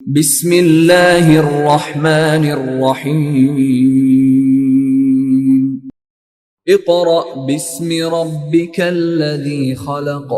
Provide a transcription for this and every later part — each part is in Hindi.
बिस्मिल्लाहिर्रहमानिर्रहीम। Iqra बिस्मि रब्बिकल्लज़ी खलक़।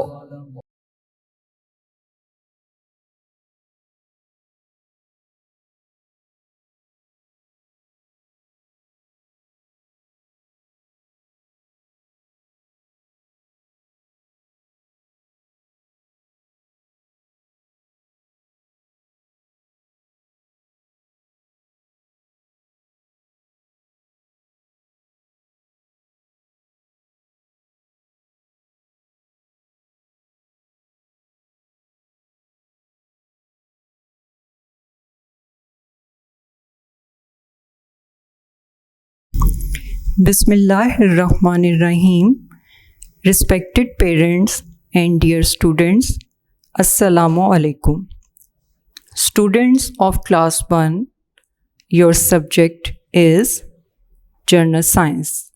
Bismillahirrahmanirrahim. Respected parents and dear students, Assalamu alaikum. Students of class 1, your subject is General Science.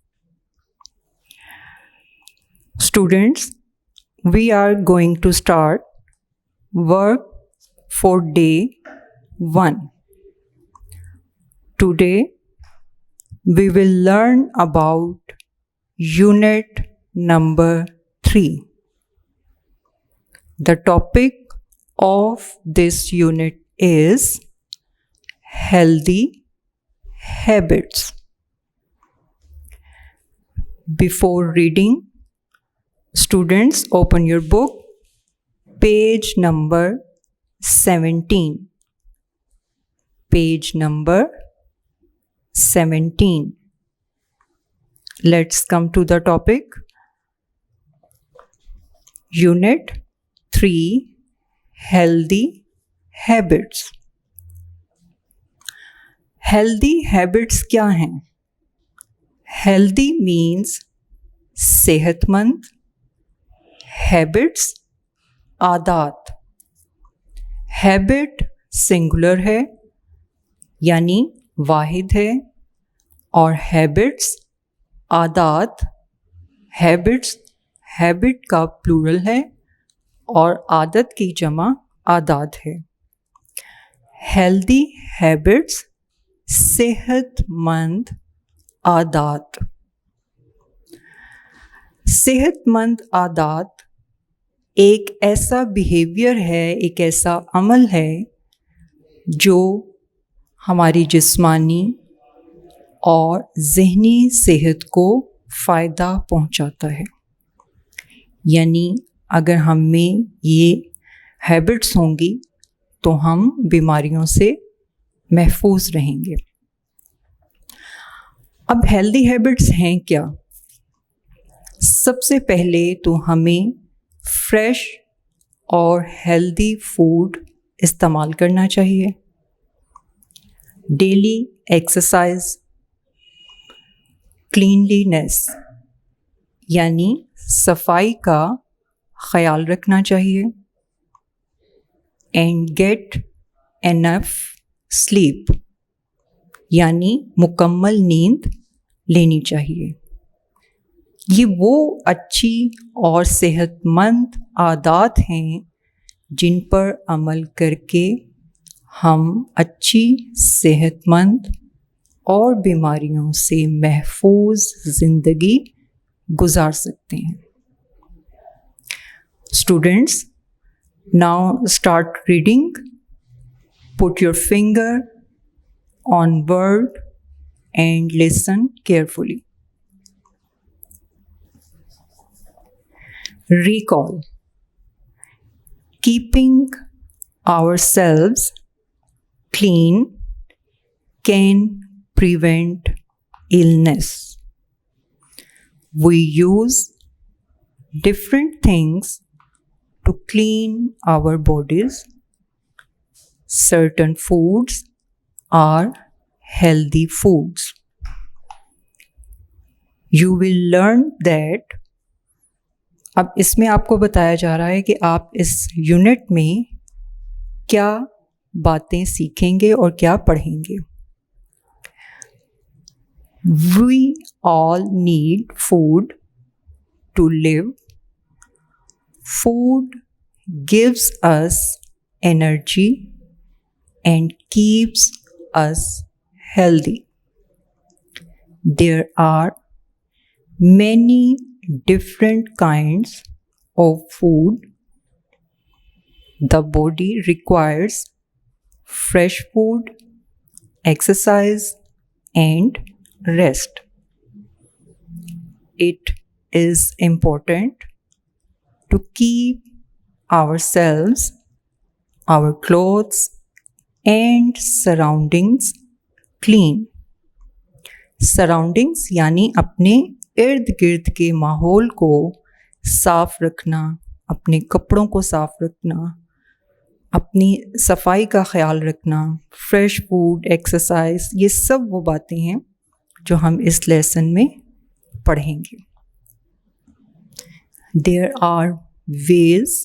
Students, we are going to start work for day 1. Today, we will learn about unit number 3. The topic of this unit is healthy habits. Before reading, students, open your book, page number 17. Page number 17. Let's come to the topic. Unit 3, Healthy Habits. Healthy habits क्या हैं? Healthy means सेहतमंद, habits आदत. Habit singular है यानी वाहिद है और हैबिट्स आदत. हैबिट का प्लूरल है और आदत की जमा आदात है. हेल्दी हैबिट्स सेहतमंद आदत. सेहतमंद आदत एक ऐसा बिहेवियर है, एक ऐसा अमल है जो हमारी जिस्मानी और ज़हनी सेहत को फ़ायदा पहुंचाता है. यानी अगर हम में ये हैबिट्स होंगी तो हम बीमारियों से महफूज रहेंगे. अब हेल्दी हैबिट्स हैं क्या? सबसे पहले तो हमें फ्रेश और हेल्दी फूड इस्तेमाल करना चाहिए. डेली एक्सरसाइज, क्लीनलीनेस यानी सफाई का ख्याल रखना चाहिए. एंड गेट एनफ स्लीप यानी मुकम्मल नींद लेनी चाहिए. ये वो अच्छी और सेहतमंद आदत हैं जिन पर अमल करके हम अच्छी, सेहतमंद और बीमारियों से महफूज ज़िंदगी गुजार सकते हैं. Students, now start reading. Put your finger on word and listen carefully. Recall. Keeping ourselves clean can prevent illness. We use different things to clean our bodies. Certain foods are healthy foods. You will learn that. अब इसमें आपको बताया जा रहा है कि आप इस यूनिट में क्या बातें सीखेंगे और क्या पढ़ेंगे. We all need food to live. Food gives us energy and keeps us healthy. There are many different kinds of food. The body requires fresh food, exercise, and rest. It is important to keep ourselves, our clothes, and surroundings clean. Surroundings यानी अपने इर्द गिर्द के माहौल को साफ रखना, अपने कपड़ों को साफ रखना, अपनी सफाई का ख्याल रखना, फ्रेश फूड, एक्सरसाइज, ये सब वो बातें हैं जो हम इस लेसन में पढ़ेंगे. There are ways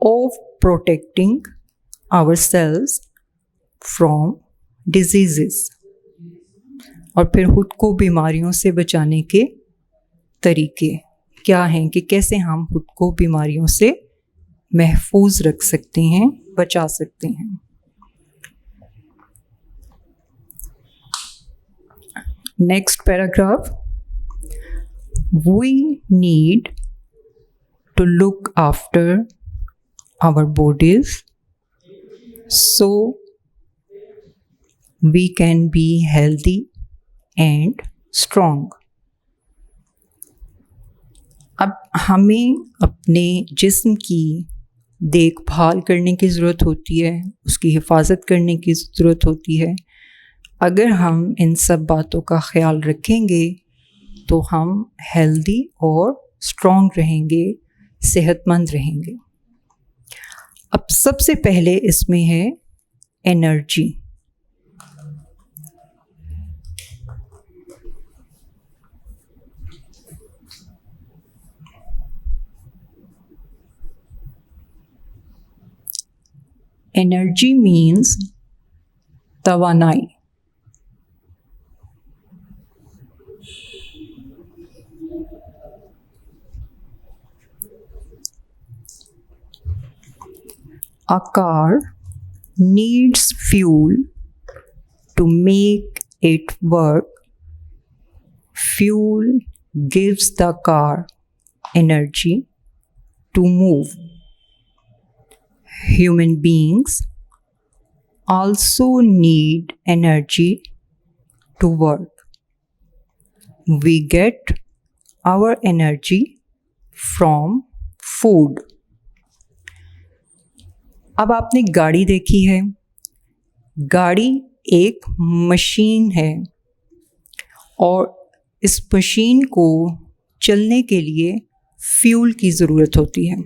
of protecting ourselves from diseases. और फिर खुद को बीमारियों से बचाने के तरीके क्या हैं कि कैसे हम खुद को बीमारियों से महफूज रख सकते हैं, बचा सकते हैं. Next paragraph. We need to look after our bodies so we can be healthy and strong. अब हमें अपने जिस्म की देखभाल करने की ज़रूरत होती है, उसकी हिफाजत करने की ज़रूरत होती है. अगर हम इन सब बातों का ख्याल रखेंगे तो हम हेल्दी और स्ट्रॉन्ग रहेंगे, सेहतमंद रहेंगे. अब सबसे पहले इसमें है एनर्जी. एनर्जी मीन्स तवानाई. A car needs fuel to make it work. Fuel gives the car energy to move. Human beings also need energy to work. We get our energy from food. अब आपने गाड़ी देखी है. गाड़ी एक मशीन है और इस मशीन को चलने के लिए फ्यूल की ज़रूरत होती है.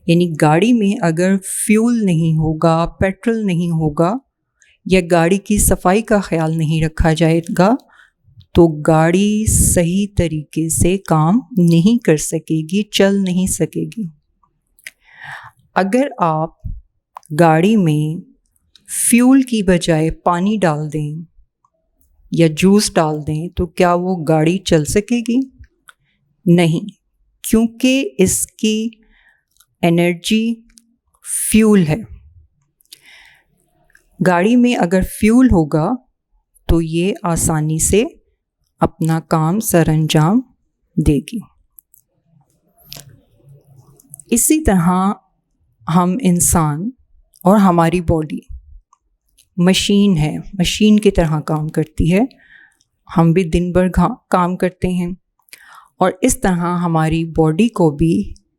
यानी गाड़ी में अगर फ्यूल नहीं होगा, पेट्रोल नहीं होगा या गाड़ी की सफाई का ख्याल नहीं रखा जाएगा तो गाड़ी सही तरीके से काम नहीं कर सकेगी, चल नहीं सकेगी. अगर आप गाड़ी में फ्यूल की बजाय पानी डाल दें या जूस डाल दें तो क्या वो गाड़ी चल सकेगी? नहीं, क्योंकि इसकी एनर्जी फ्यूल है. गाड़ी में अगर फ्यूल होगा तो ये आसानी से अपना काम सरअंजाम देगी. इसी तरह हम इंसान और हमारी बॉडी मशीन है, मशीन की तरह काम करती है. हम भी दिन भर काम करते हैं और इस तरह हमारी बॉडी को भी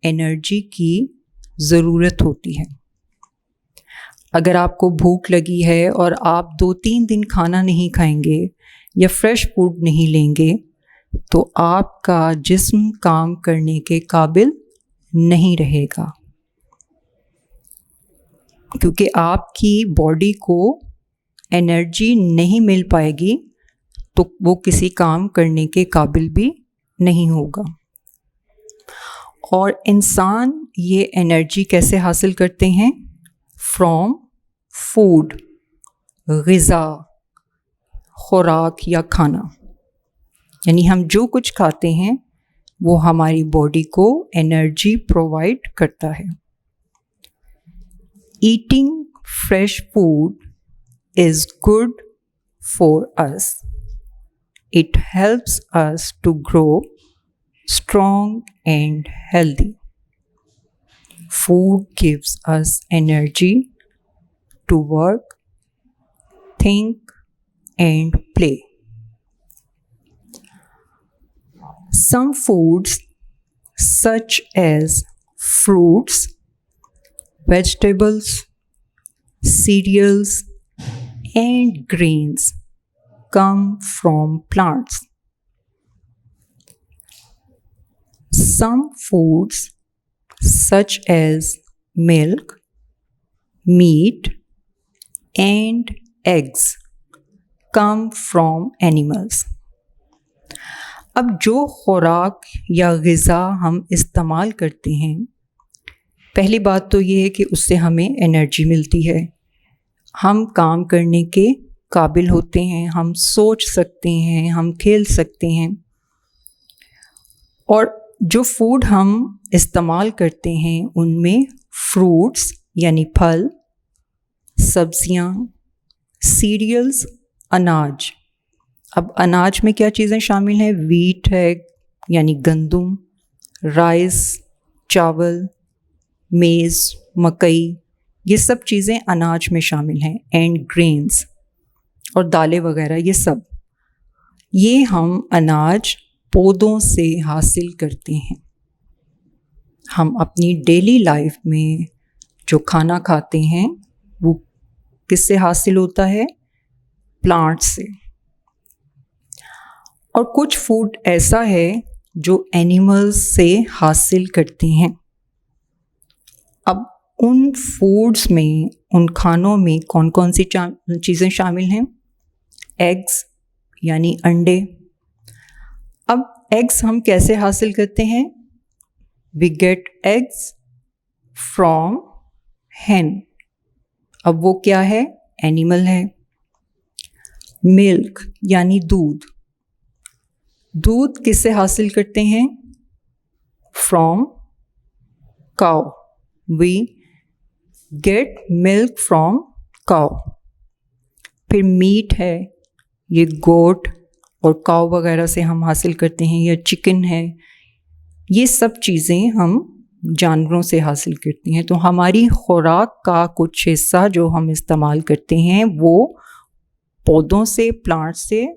एनर्जी की ज़रूरत होती है. अगर आपको भूख लगी है और आप 2-3 दिन खाना नहीं खाएंगे या फ्रेश फूड नहीं लेंगे तो आपका जिस्म काम करने के काबिल नहीं रहेगा, क्योंकि आपकी बॉडी को एनर्जी नहीं मिल पाएगी तो वो किसी काम करने के काबिल भी नहीं होगा. और इंसान ये एनर्जी कैसे हासिल करते हैं? फ्रॉम फूड, ग़िज़ा, खुराक या खाना. यानी हम जो कुछ खाते हैं वो हमारी बॉडी को एनर्जी प्रोवाइड करता है. Eating fresh food is good for us. It helps us to grow strong and healthy. Food gives us energy to work, think, and play. Some foods, such as fruits, vegetables, cereals, and grains, come from plants. Some foods, such as milk, meat, and eggs, come from animals. अब जो खुराक या ग़िज़ा हम इस्तेमाल करते हैं, पहली बात तो ये है कि उससे हमें एनर्जी मिलती है, हम काम करने के काबिल होते हैं, हम सोच सकते हैं, हम खेल सकते हैं। और जो फूड हम इस्तेमाल करते हैं उनमें फ्रूट्स यानी फल, सब्जियां, सीरियल्स, अनाज। अब अनाज में क्या चीज़ें शामिल हैं? वीट है यानी गंदम, राइस, चावल, मेज़, मकई, ये सब चीज़ें अनाज में शामिल हैं। एंड ग्रेन्स और दालें वगैरह, ये सब, ये हम अनाज पौधों से हासिल करते हैं। हम अपनी डेली लाइफ में जो खाना खाते हैं वो किससे हासिल होता है? प्लांट से। और कुछ फूड ऐसा है जो एनिमल्स से हासिल करते हैं। अब उन फूड्स में, उन खानों में कौन कौन सी चीज़ें शामिल हैं? एग्स यानी अंडे। अब एग्स हम कैसे हासिल करते हैं? We get eggs from hen। अब वो क्या है? एनिमल है। मिल्क यानी दूध। दूध किससे हासिल करते हैं? From cow. We get milk from cow. फिर मीट है, ये गोट और काउ वगैरह से हम हासिल करते हैं, या चिकन है, ये सब चीज़ें हम जानवरों से हासिल करते हैं। तो हमारी खुराक का कुछ हिस्सा जो हम इस्तेमाल करते हैं वो पौधों से, प्लांट से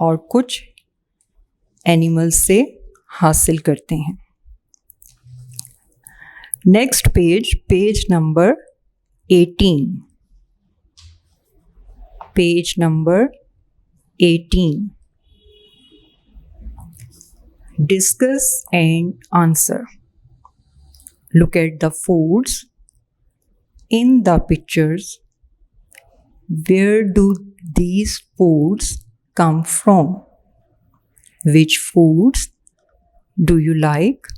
और कुछ एनिमल्स से हासिल करते हैं। Next page, page number 18। Page number 18। Discuss and answer. Look at the foods in the pictures. Where do these foods come from? Which foods do you like?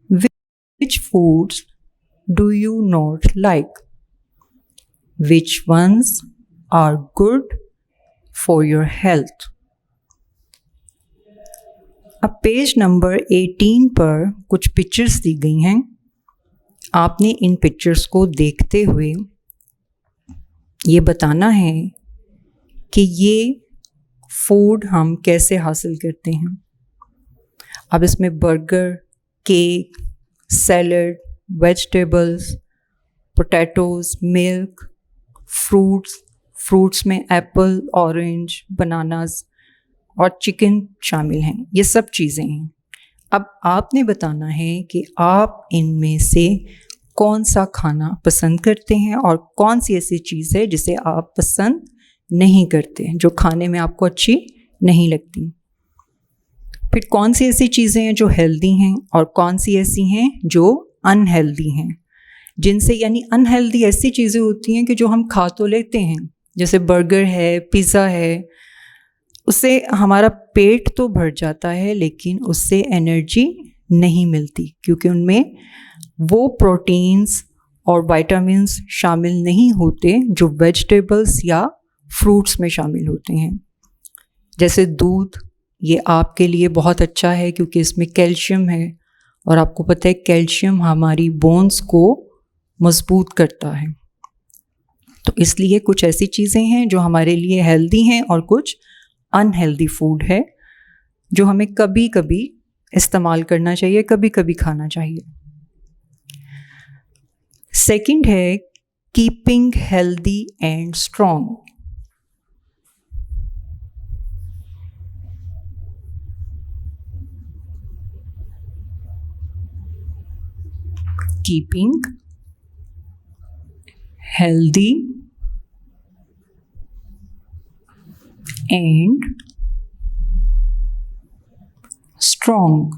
Which foods do you not like? Which ones are good for your health? अब पेज नंबर 18 पर कुछ पिक्चर्स दी गई हैं। आपने इन पिक्चर्स को देखते हुए ये बताना है कि ये फूड हम कैसे हासिल करते हैं। अब इसमें burger, cake, salad, vegetables, potatoes, milk, fruits में एप्पल, ऑरेंज, बनानास और चिकन शामिल हैं। ये सब चीज़ें हैं। अब आपने बताना है कि आप इनमें से कौन सा खाना पसंद करते हैं और कौन सी ऐसी चीज़ है जिसे आप पसंद नहीं करते, जो खाने में आपको अच्छी नहीं लगती। फिर कौन सी ऐसी चीज़ें हैं जो हेल्दी हैं और कौन सी ऐसी हैं जो अनहेल्दी हैं। जिनसे, यानी अनहेल्दी ऐसी चीज़ें होती हैं कि जो हम खा तो लेते हैं, जैसे बर्गर है, पिज़्ज़ा है, उससे हमारा पेट तो भर जाता है लेकिन उससे एनर्जी नहीं मिलती, क्योंकि उनमें वो प्रोटीन्स और विटामिन्स शामिल नहीं होते जो वेजिटेबल्स या फ्रूट्स में शामिल होते हैं। जैसे दूध, ये आपके लिए बहुत अच्छा है क्योंकि इसमें कैल्शियम है, और आपको पता है कैल्शियम हमारी बोन्स को मजबूत करता है। तो इसलिए कुछ ऐसी चीज़ें हैं जो हमारे लिए हेल्दी हैं और कुछ अनहेल्दी फूड है जो हमें कभी कभी इस्तेमाल करना चाहिए, कभी कभी खाना चाहिए। सेकंड है keeping healthy and strong. Keeping healthy and strong.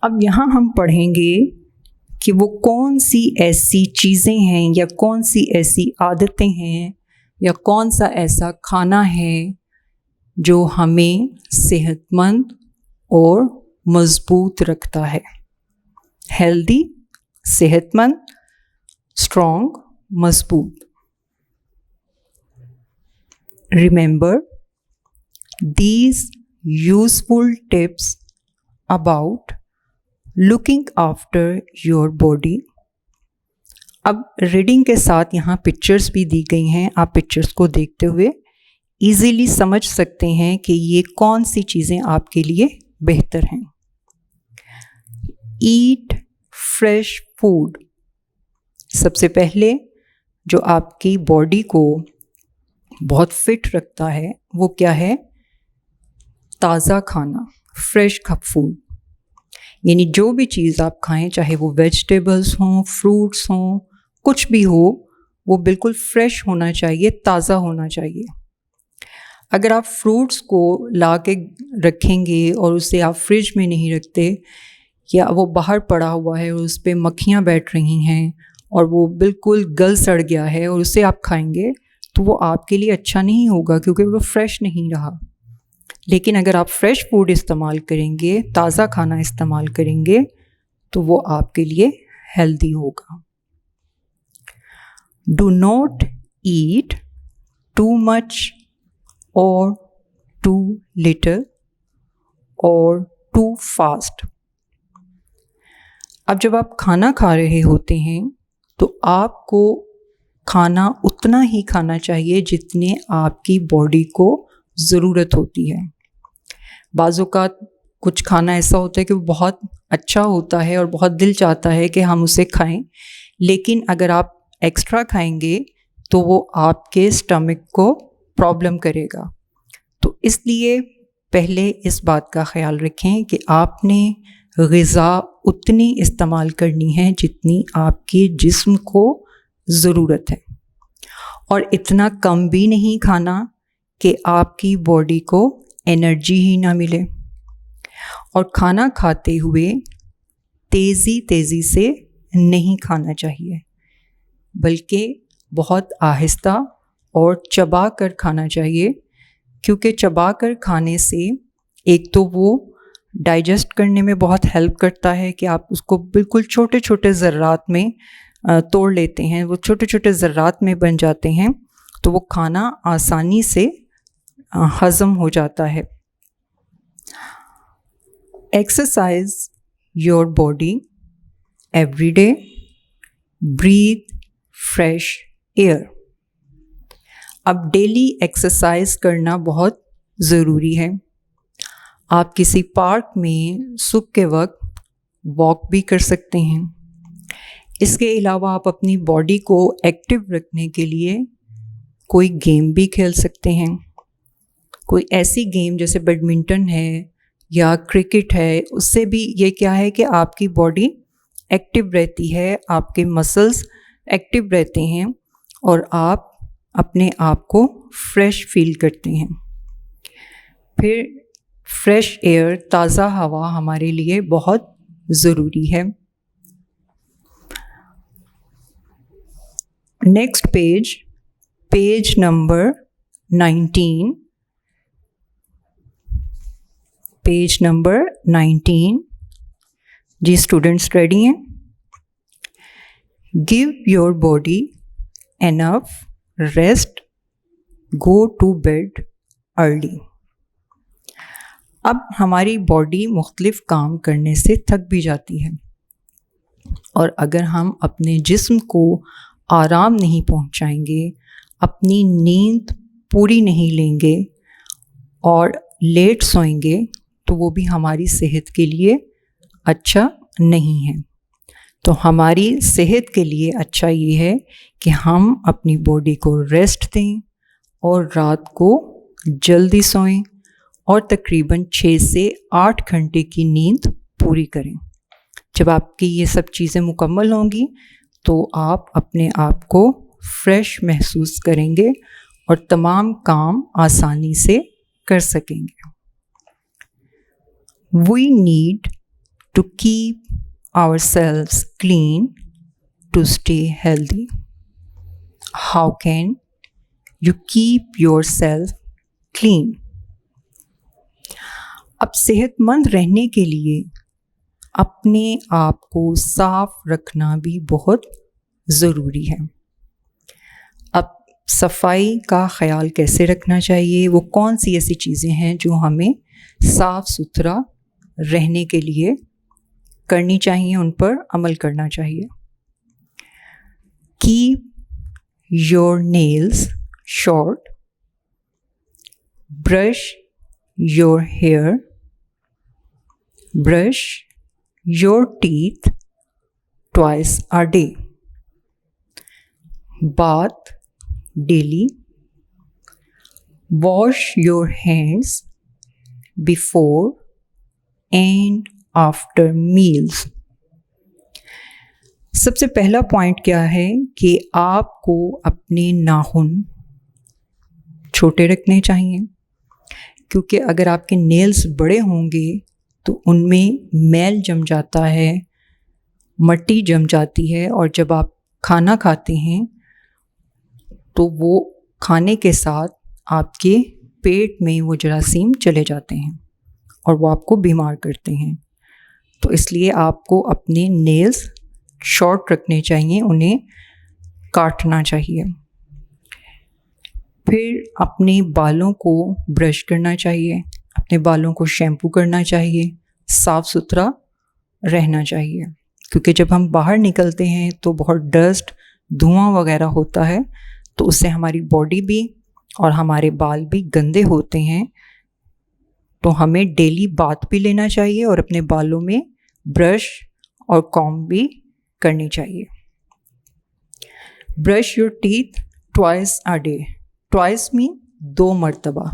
अब यहाँ हम पढ़ेंगे कि वो कौन सी ऐसी चीज़ें हैं या कौन सी ऐसी आदतें हैं या कौन सा ऐसा खाना है जो हमें सेहतमंद और मज़बूत रखता है। हेल्दी, सेहतमंद, स्ट्रॉन्ग, मज़बूत। Remember these useful tips about looking after your body। अब रीडिंग के साथ यहाँ पिक्चर्स भी दी गई हैं। आप पिक्चर्स को देखते हुए इजीली समझ सकते हैं कि ये कौन सी चीज़ें आपके लिए बेहतर हैं। ईट फ्रेश फूड। सबसे पहले जो आपकी बॉडी को बहुत फिट रखता है वो क्या है? ताज़ा खाना, फ्रेश फूड। यानी जो भी चीज़ आप खाएं, चाहे वो वेजिटेबल्स हों, फ्रूट्स हों, कुछ भी हो, वो बिल्कुल फ्रेश होना चाहिए, ताज़ा होना चाहिए। अगर आप फ्रूट्स को ला के रखेंगे और उसे आप फ्रिज में नहीं रखते या वो बाहर पड़ा हुआ है और उस पर मक्खियाँ बैठ रही हैं और वो बिल्कुल गल सड़ गया है और उसे आप खाएंगे तो वो आपके लिए अच्छा नहीं होगा क्योंकि वो फ्रेश नहीं रहा। लेकिन अगर आप फ्रेश फूड इस्तेमाल करेंगे, ताज़ा खाना इस्तेमाल करेंगे तो वो आपके लिए हेल्दी होगा। Do not eat too much और टू लिटिल और टू फास्ट। अब जब आप खाना खा रहे होते हैं तो आपको खाना उतना ही खाना चाहिए जितने आपकी बॉडी को ज़रूरत होती है। बाज़ औक़ात कुछ खाना ऐसा होता है कि वो बहुत अच्छा होता है और बहुत दिल चाहता है कि हम उसे खाएं, लेकिन अगर आप एक्स्ट्रा खाएंगे तो वो आपके स्टमक को प्रॉब्लम करेगा। तो इसलिए पहले इस बात का ख्याल रखें कि आपने ग़िज़ा उतनी इस्तेमाल करनी है जितनी आपके जिस्म को ज़रूरत है और इतना कम भी नहीं खाना कि आपकी बॉडी को एनर्जी ही ना मिले। और खाना खाते हुए तेज़ी से नहीं खाना चाहिए, बल्कि बहुत आहिस्ता और चबा कर खाना चाहिए, क्योंकि चबा कर खाने से एक तो वो डाइजेस्ट करने में बहुत हेल्प करता है कि आप उसको बिल्कुल छोटे छोटे ज़र्रात में तोड़ लेते हैं, वो छोटे छोटे ज़र्रात में बन जाते हैं, तो वो खाना आसानी से हज़म हो जाता है। Exercise your body every day, breathe fresh air. अब डेली एक्सरसाइज करना बहुत ज़रूरी है। आप किसी पार्क में सुबह के वक्त वॉक भी कर सकते हैं। इसके अलावा आप अपनी बॉडी को एक्टिव रखने के लिए कोई गेम भी खेल सकते हैं। कोई ऐसी गेम जैसे बैडमिंटन है या क्रिकेट है, उससे भी ये क्या है कि आपकी बॉडी एक्टिव रहती है, आपके मसल्स एक्टिव रहते हैं और आप अपने आप को फ्रेश फील करते हैं। फिर फ्रेश एयर, ताज़ा हवा हमारे लिए बहुत ज़रूरी है। Next page number 19। Page number 19। जी स्टूडेंट्स रेडी हैं? Give your body enough rest, go to bed early. अब हमारी बॉडी मुख्तलिफ काम करने से थक भी जाती है, और अगर हम अपने जिस्म को आराम नहीं पहुंचाएंगे, अपनी नींद पूरी नहीं लेंगे और लेट सोएंगे, तो वो भी हमारी सेहत के लिए अच्छा नहीं है। तो हमारी सेहत के लिए अच्छा ये है कि हम अपनी बॉडी को रेस्ट दें और रात को जल्दी सोएं और तकरीबन 6 से 8 घंटे की नींद पूरी करें। जब आपकी ये सब चीज़ें मुकम्मल होंगी तो आप अपने आप को फ्रेश महसूस करेंगे और तमाम काम आसानी से कर सकेंगे। We need to keep ourselves clean to stay healthy. How can you keep yourself clean? अब सेहतमंद रहने के लिए अपने आप को साफ रखना भी बहुत ज़रूरी है। अब सफाई का ख्याल कैसे रखना चाहिए, वो कौन सी ऐसी चीज़ें हैं जो हमें साफ़ सुथरा रहने के लिए करनी चाहिए, उन पर अमल करना चाहिए। Keep your nails short, brush your hair, brush your teeth twice a day, bath daily, wash your hands before and after meals. सबसे पहला पॉइंट क्या है कि आपको अपने नाखून छोटे रखने चाहिए, क्योंकि अगर आपके नेल्स बड़े होंगे तो उनमें मैल जम जाता है, मट्टी जम जाती है, और जब आप खाना खाते हैं तो वो खाने के साथ आपके पेट में वो जरासीम चले जाते हैं और वो आपको बीमार करते हैं। तो इसलिए आपको अपने नेल्स शॉर्ट रखने चाहिए, उन्हें काटना चाहिए। फिर अपने बालों को ब्रश करना चाहिए, अपने बालों को शैम्पू करना चाहिए, साफ़ सुथरा रहना चाहिए, क्योंकि जब हम बाहर निकलते हैं तो बहुत डस्ट, धुआं वगैरह होता है, तो उससे हमारी बॉडी भी और हमारे बाल भी गंदे होते हैं। तो हमें डेली बाथ भी लेना चाहिए और अपने बालों में ब्रश और कॉम्ब भी करनी चाहिए। Brush your teeth twice a day. Twice mean 2 मरतबा,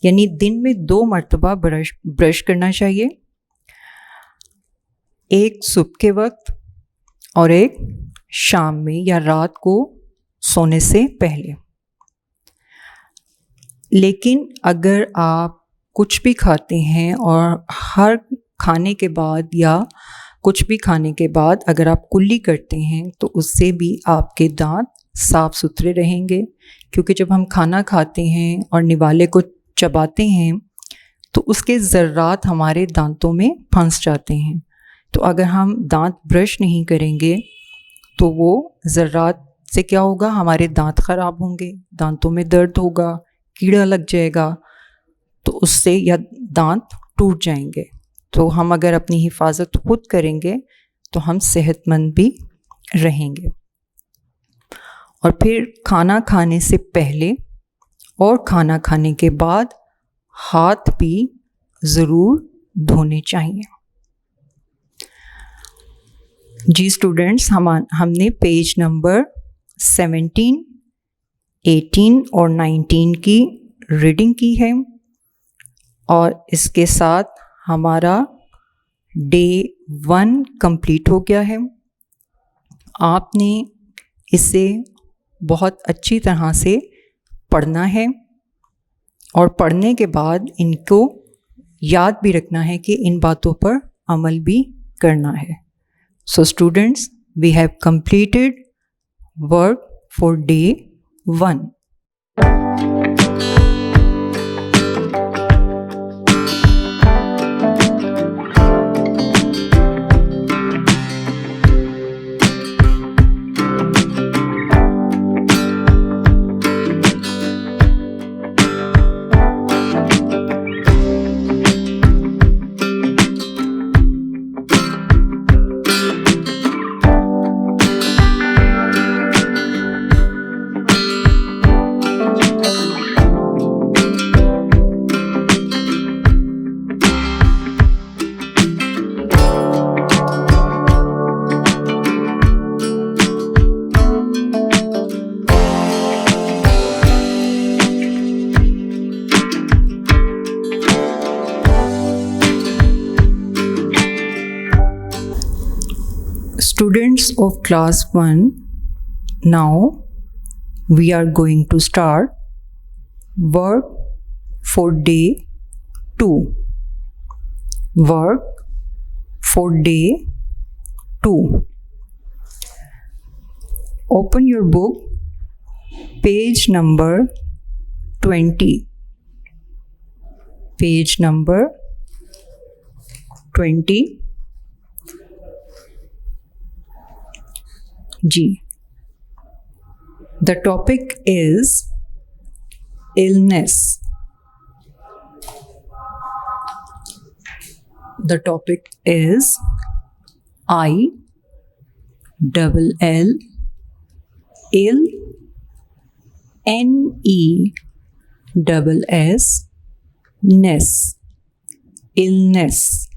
यानी दिन में 2 मरतबा ब्रश करना चाहिए, एक सुबह के वक्त और एक शाम में या रात को सोने से पहले। लेकिन अगर आप कुछ भी खाते हैं और हर खाने के बाद या कुछ भी खाने के बाद अगर आप कुल्ली करते हैं तो उससे भी आपके दांत साफ़ सुथरे रहेंगे, क्योंकि जब हम खाना खाते हैं और निवाले को चबाते हैं तो उसके ज़र्रात हमारे दांतों में फंस जाते हैं। तो अगर हम दांत ब्रश नहीं करेंगे तो वो ज़र्रात से क्या होगा, हमारे दांत ख़राब होंगे, दांतों में दर्द होगा, कीड़ा लग जाएगा, तो उससे या दांत टूट जाएंगे। तो हम अगर अपनी हिफाजत खुद करेंगे तो हम सेहतमंद भी रहेंगे। और फिर खाना खाने से पहले और खाना खाने के बाद हाथ भी ज़रूर धोने चाहिए। जी स्टूडेंट्स, हमने पेज नंबर 17, 18 और 19 की रीडिंग की है और इसके साथ हमारा डे 1 कंप्लीट हो गया है। आपने इसे बहुत अच्छी तरह से पढ़ना है और पढ़ने के बाद इनको याद भी रखना है कि इन बातों पर अमल भी करना है। So students, we have completed work for day 1. Students of class 1, now we are going to start work for day 2. Work for day 2. Open your book, page number 20. Page number 20. G. The topic is illness. The topic is ILL, ill, NESS, ness, illness.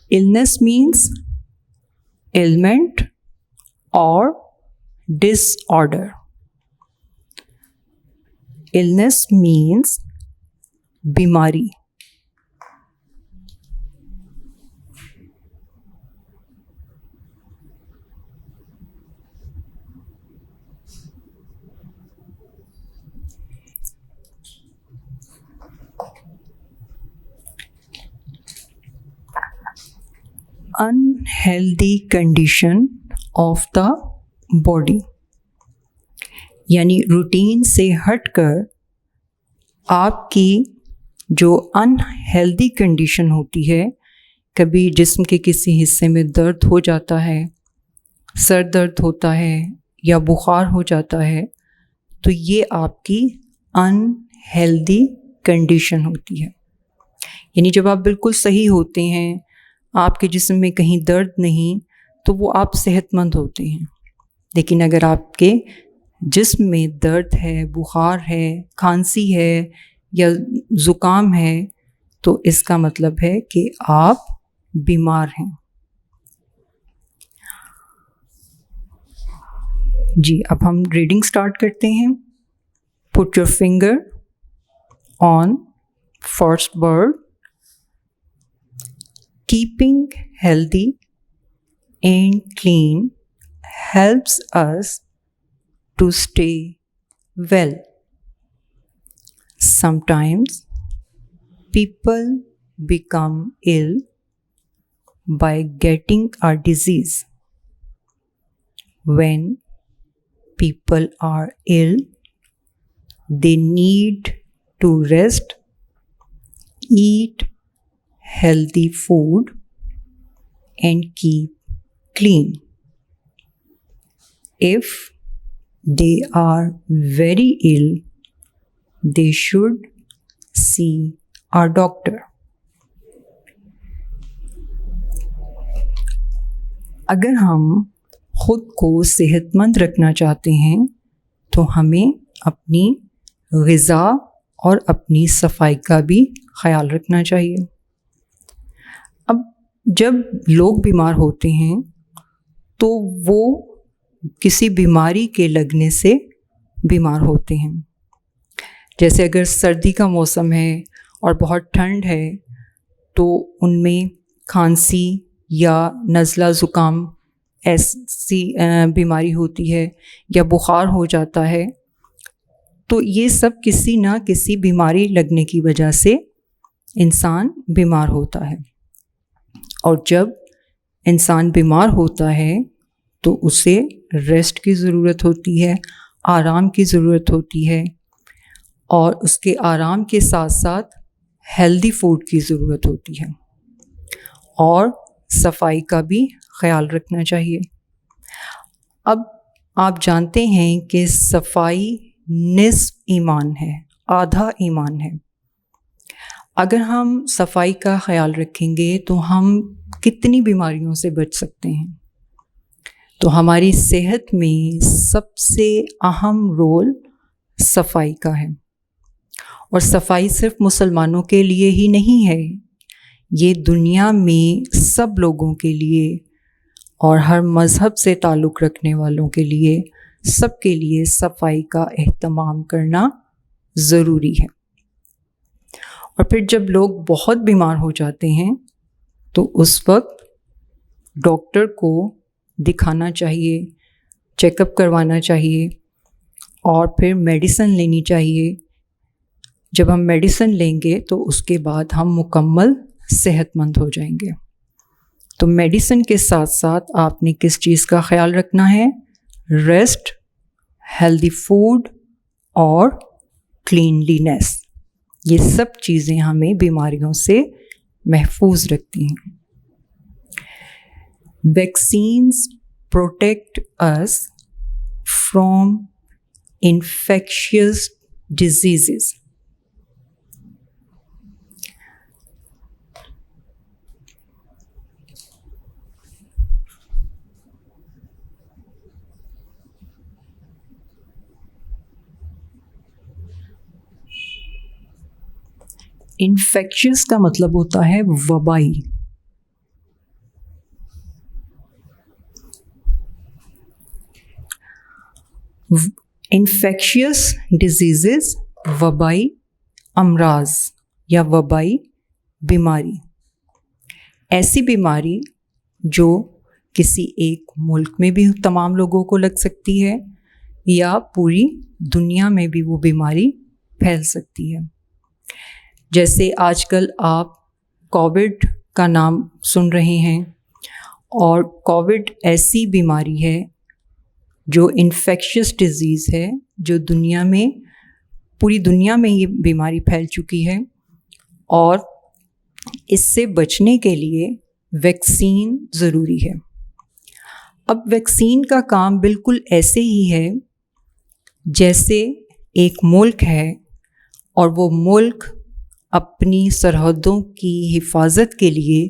Illness means ailment or disorder. Illness means बीमारी. Unhealthy condition of the body, यानी रूटीन से हटकर आपकी जो अनहेल्दी कंडीशन होती है, कभी जिस्म के किसी हिस्से में दर्द हो जाता है, सर दर्द होता है या बुखार हो जाता है, तो ये आपकी अनहेल्दी कंडीशन होती है. यानी जब आप बिल्कुल सही होते हैं, आपके जिस्म में कहीं दर्द नहीं, तो वो आप सेहतमंद होते हैं. लेकिन अगर आपके जिस्म में दर्द है, बुखार है, खांसी है या ज़ुकाम है, तो इसका मतलब है कि आप बीमार हैं. जी, अब हम रीडिंग स्टार्ट करते हैं. Put your finger on first word. Keeping healthy and clean helps us to stay well. Sometimes people become ill by getting a disease. When people are ill, they need to rest, eat healthy food and keep clean. If they are very ill, they should see a doctor. अगर हम खुद को सेहतमंद रखना चाहते हैं तो हमें अपनी ग़िज़ा और अपनी सफाई का भी ख्याल रखना चाहिए. अब जब लोग बीमार होते हैं तो वो किसी बीमारी के लगने से बीमार होते हैं. जैसे अगर सर्दी का मौसम है और बहुत ठंड है तो उनमें खांसी या नज़ला ज़ुकाम ऐसी बीमारी होती है या बुखार हो जाता है. तो ये सब किसी ना किसी बीमारी लगने की वजह से इंसान बीमार होता है. और जब इंसान बीमार होता है तो उसे रेस्ट की ज़रूरत होती है, आराम की ज़रूरत होती है, और उसके आराम के साथ साथ हेल्दी फूड की ज़रूरत होती है, और सफाई का भी ख्याल रखना चाहिए. अब आप जानते हैं कि सफाई निस्फ ईमान है, आधा ईमान है. अगर हम सफाई का ख्याल रखेंगे तो हम कितनी बीमारियों से बच सकते हैं. तो हमारी सेहत में सबसे अहम रोल सफाई का है. और सफाई सिर्फ मुसलमानों के लिए ही नहीं है, ये दुनिया में सब लोगों के लिए और हर मज़हब से ताल्लुक़ रखने वालों के लिए, सबके लिए सफाई का एहतमाम करना ज़रूरी है. और फिर जब लोग बहुत बीमार हो जाते हैं तो उस वक्त डॉक्टर को दिखाना चाहिए, चेकअप करवाना चाहिए और फिर मेडिसिन लेनी चाहिए। जब हम मेडिसिन लेंगे तो उसके बाद हम मुकम्मल सेहतमंद हो जाएंगे। तो मेडिसिन के साथ साथ आपने किस चीज़ का ख्याल रखना है? रेस्ट, हेल्दी फूड और क्लीनलीनेस। ये सब चीज़ें हमें बीमारियों से महफूज रखती हैं। Vaccines protect us from infectious diseases. Infectious का मतलब होता है वबाई। इन्फेक्शियस डिजीज़ेस, वबाई अमराज या वबाई बीमारी, ऐसी बीमारी जो किसी एक मुल्क में भी तमाम लोगों को लग सकती है या पूरी दुनिया में भी वो बीमारी फैल सकती है। जैसे आजकल आप कोविड का नाम सुन रहे हैं, और कोविड ऐसी बीमारी है जो इन्फेक्शियस डिजीज़ है, जो दुनिया में, पूरी दुनिया में ये बीमारी फैल चुकी है। और इससे बचने के लिए वैक्सीन ज़रूरी है। अब वैक्सीन का काम बिल्कुल ऐसे ही है जैसे एक मुल्क है और वो मुल्क अपनी सरहदों की हिफाजत के लिए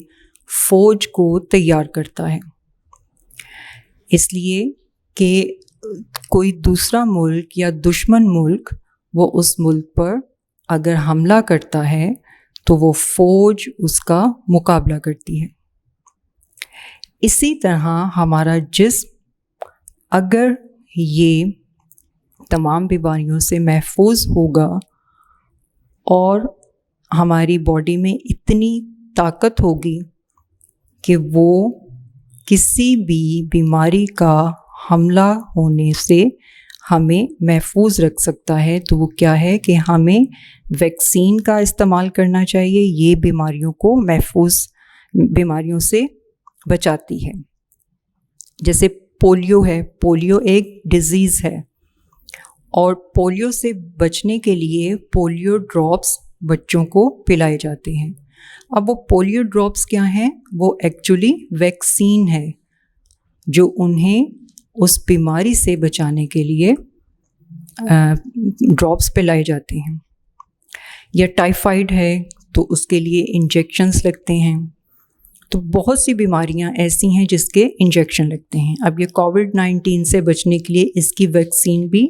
फ़ौज को तैयार करता है, इसलिए कि कोई दूसरा मुल्क या दुश्मन मुल्क वो उस मुल्क पर अगर हमला करता है तो वो फ़ौज उसका मुकाबला करती है। इसी तरह हमारा जिस्म अगर ये तमाम बीमारियों से महफूज होगा और हमारी बॉडी में इतनी ताकत होगी कि वो किसी भी बीमारी का हमला होने से हमें महफूज रख सकता है, तो वो क्या है कि हमें वैक्सीन का इस्तेमाल करना चाहिए। ये बीमारियों को बीमारियों से बचाती है। जैसे पोलियो है, पोलियो एक डिज़ीज़ है और पोलियो से बचने के लिए पोलियो ड्रॉप्स बच्चों को पिलाए जाते हैं। अब वो पोलियो ड्रॉप्स क्या हैं? वो एक्चुअली वैक्सीन है जो उन्हें उस बीमारी से बचाने के लिए ड्रॉप्स पिलाए जाते हैं। या टाइफाइड है तो उसके लिए इंजेक्शन्स लगते हैं। तो बहुत सी बीमारियां ऐसी हैं जिसके इंजेक्शन लगते हैं। अब ये कोविड-19 से बचने के लिए इसकी वैक्सीन भी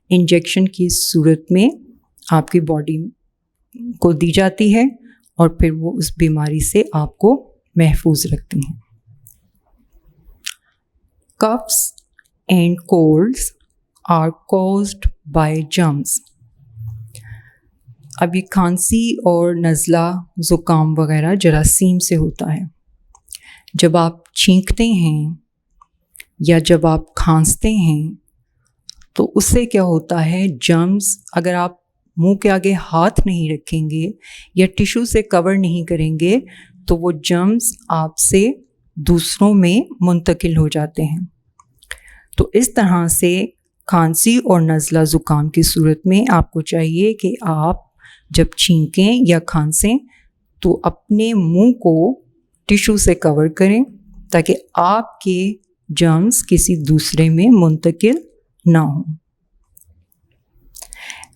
इंजेक्शन की सूरत में आपकी बॉडी को दी जाती है और फिर वो उस बीमारी से आपको महफूज रखती हैं। Coughs and colds are caused by germs. अब ये खांसी और नज़ला, ज़ुकाम वगैरह जरासीम से होता है। जब आप छींकते हैं या जब आप खांसते हैं तो उससे क्या होता है, जर्म्स, अगर आप मुंह के आगे हाथ नहीं रखेंगे या टिश्यू से कवर नहीं करेंगे तो वो जर्म्स आपसे दूसरों में मुंतकिल हो जाते हैं। तो इस तरह से खांसी और नज़ला ज़ुकाम की सूरत में आपको चाहिए कि आप जब छींकें या खांसें तो अपने मुंह को टिश्यू से कवर करें ताकि आपके जर्म्स किसी दूसरे में मुंतकिल ना हों।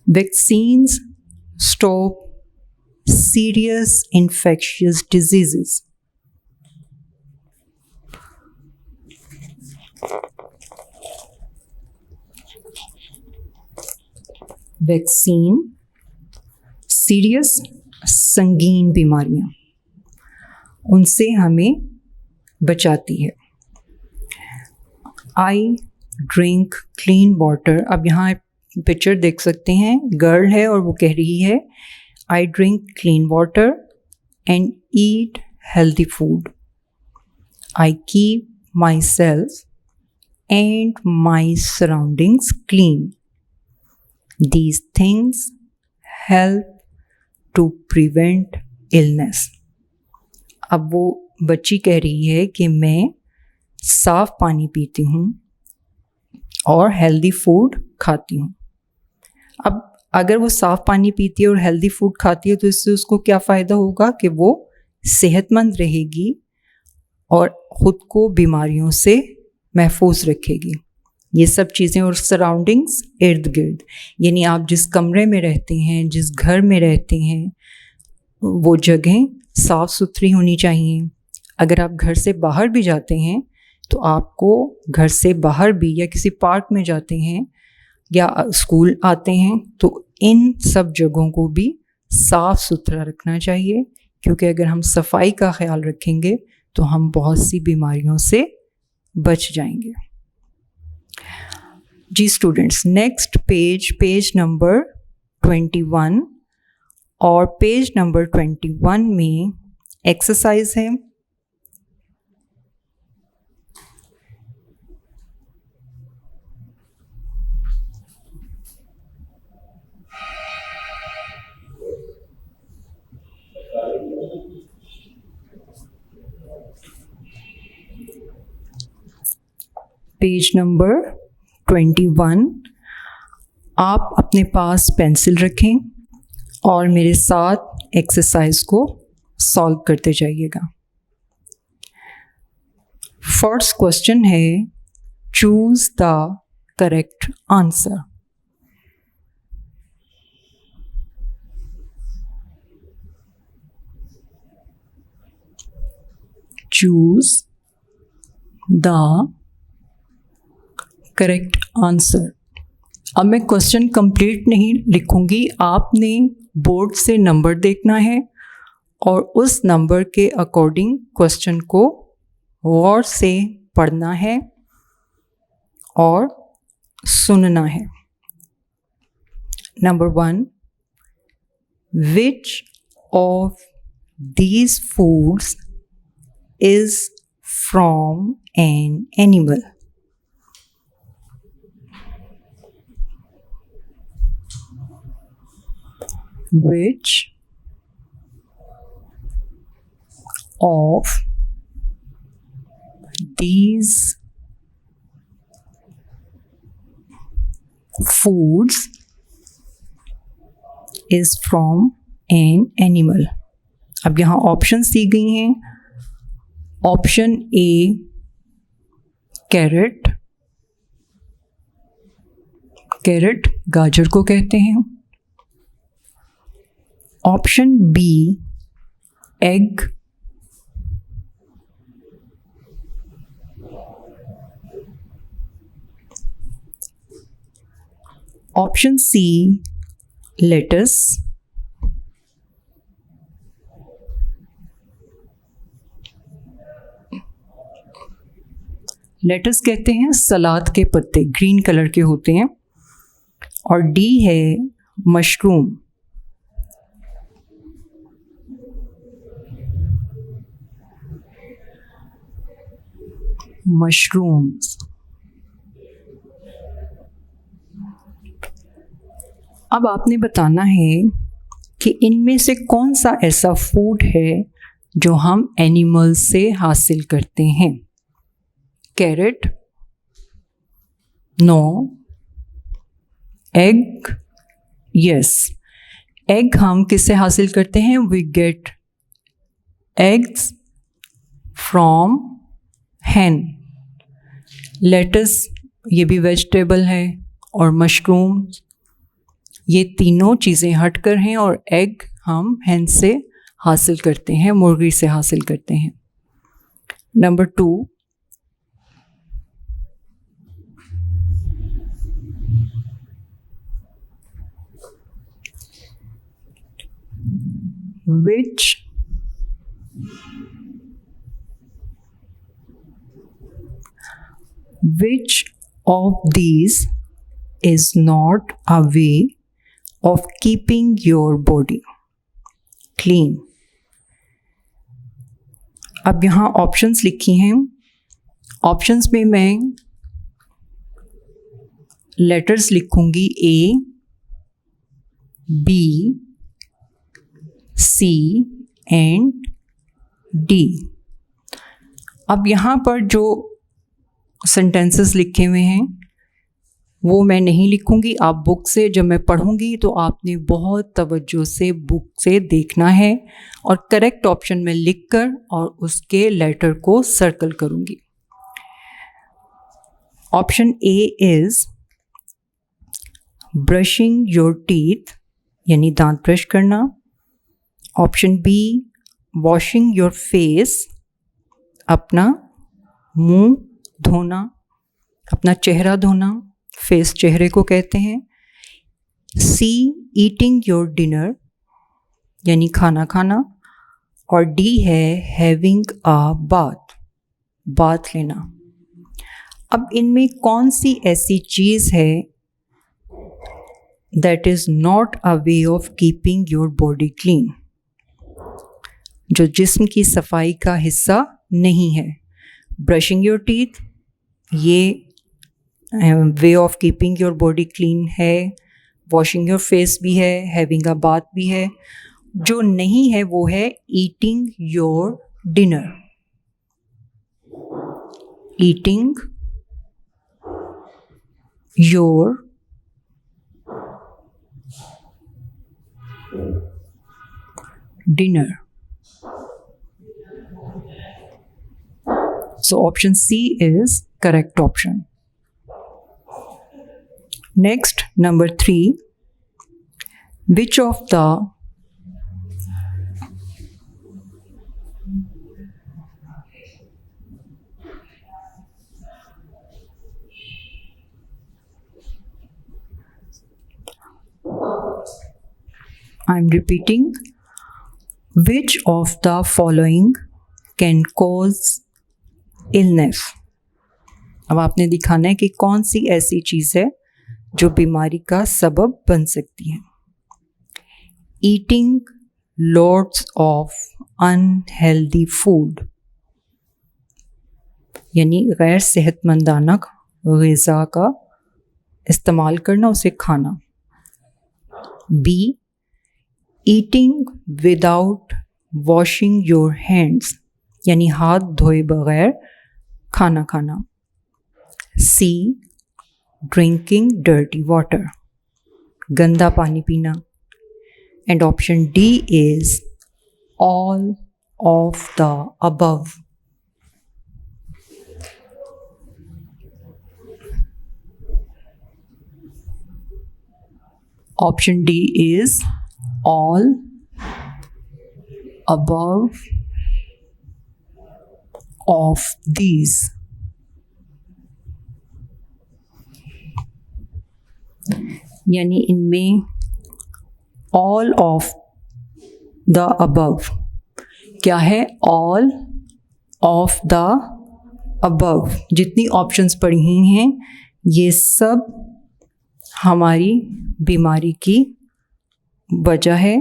Vaccines stop serious infectious diseases. Vaccine serious, संगीन बीमारियां, उनसे हमें बचाती है। I drink clean water. अब यहाँ पिक्चर देख सकते हैं, गर्ल है और वो कह रही है I drink clean water and eat healthy food. I keep myself and my surroundings clean. These things help to prevent illness. अब वो बच्ची कह रही है कि मैं साफ़ पानी पीती हूँ और हेल्दी फूड खाती हूँ। अब अगर वो साफ़ पानी पीती है और हेल्दी फूड खाती है तो इससे उसको क्या फ़ायदा होगा कि वो सेहतमंद रहेगी और ख़ुद को बीमारियों से महफूज रखेगी। ये सब चीज़ें और सराउंडिंग्स इर्द गिर्द, यानी आप जिस कमरे में रहते हैं, जिस घर में रहते हैं, वो जगह साफ़ सुथरी होनी चाहिए। अगर आप घर से बाहर भी जाते हैं तो आपको घर से बाहर भी या किसी पार्क में जाते हैं या स्कूल आते हैं तो इन सब जगहों को भी साफ़ सुथरा रखना चाहिए, क्योंकि अगर हम सफाई का ख्याल रखेंगे तो हम बहुत सी बीमारियों से बच जाएंगे। जी स्टूडेंट्स, नेक्स्ट पेज नंबर 21 और पेज नंबर 21 में एक्सरसाइज है। पेज नंबर 21, आप अपने पास पेंसिल रखें और मेरे साथ एक्सरसाइज को सॉल्व करते जाइएगा। फर्स्ट क्वेश्चन है, choose the correct answer. Choose the correct answer. अब मैं क्वेश्चन कंप्लीट नहीं लिखूंगी, आपने बोर्ड से नंबर देखना है और उस नंबर के अकॉर्डिंग क्वेश्चन को गौर से पढ़ना है और सुनना है। Number 1, which of these foods is from an animal? Which of these foods is from an animal? अब यहाँ ऑप्शंस दी गई हैं। ऑप्शन ए कैरेट, कैरेट गाजर को कहते हैं। Option B egg, option C lettuce, lettuce कहते हैं सलाद के पत्ते, ग्रीन कलर के होते हैं। और डी है मशरूम। मशरूम्स। अब आपने बताना है कि इनमें से कौन सा ऐसा फूड है जो हम एनिमल से हासिल करते हैं। Carrot, no. Egg, yes. Egg हम किससे हासिल करते हैं? We get eggs from hen। Lettuce ये भी वेजिटेबल है, और मशरूम, ये तीनों चीज़ें हटकर हैं, और एग हम hen से हासिल करते हैं, मुर्गी से हासिल करते हैं। Number 2, which of these is not a way of keeping your body clean? अब यहाँ ऑप्शंस लिखी हैं। ऑप्शंस में मैं लेटर्स लिखूंगी A, B, C and D। अब यहाँ पर जो सेंटेंसेस लिखे हुए हैं वो मैं नहीं लिखूंगी, आप बुक से, जब मैं पढ़ूंगी तो आपने बहुत तवज्जो से बुक से देखना है और करेक्ट ऑप्शन में लिखकर और उसके लेटर को सर्कल करूंगी। Option A is brushing your teeth, यानी दांत ब्रश करना। Option B washing your face, अपना मुंह धोना, अपना चेहरा धोना, फेस चेहरे को कहते हैं। सी ईटिंग योर डिनर, यानी खाना खाना। और डी है हैविंग अ बाथ, बाथ लेना। अब इनमें कौन सी ऐसी चीज़ है that is not a way of keeping your body clean, जो जिस्म की सफाई का हिस्सा नहीं है। ब्रशिंग योर टीथ ये way of keeping your body clean है, वॉशिंग योर फेस भी है, हैविंग अ बाथ भी है। जो नहीं है वो है eating your dinner, eating your dinner. So option C is correct option. Next, number 3. Which of the I'm repeating, which of the following can cause illness? अब आपने दिखाना है कि कौन सी ऐसी चीज़ है जो बीमारी का सबब बन सकती है। Eating loads of unhealthy food, यानी गैर सेहतमंदाना ग़िज़ा का इस्तेमाल करना, उसे खाना। Be eating without washing your hands, यानी हाथ धोए बगैर खाना खाना। सी ड्रिंकिंग डर्टी वाटर, गंदा पानी पीना। And option D is all of the above. Option D is all above of these. यानी इनमें all of the above क्या है? all of the above, जितनी ऑप्शंस पढ़ी हुई हैं ये सब हमारी बीमारी की वजह है।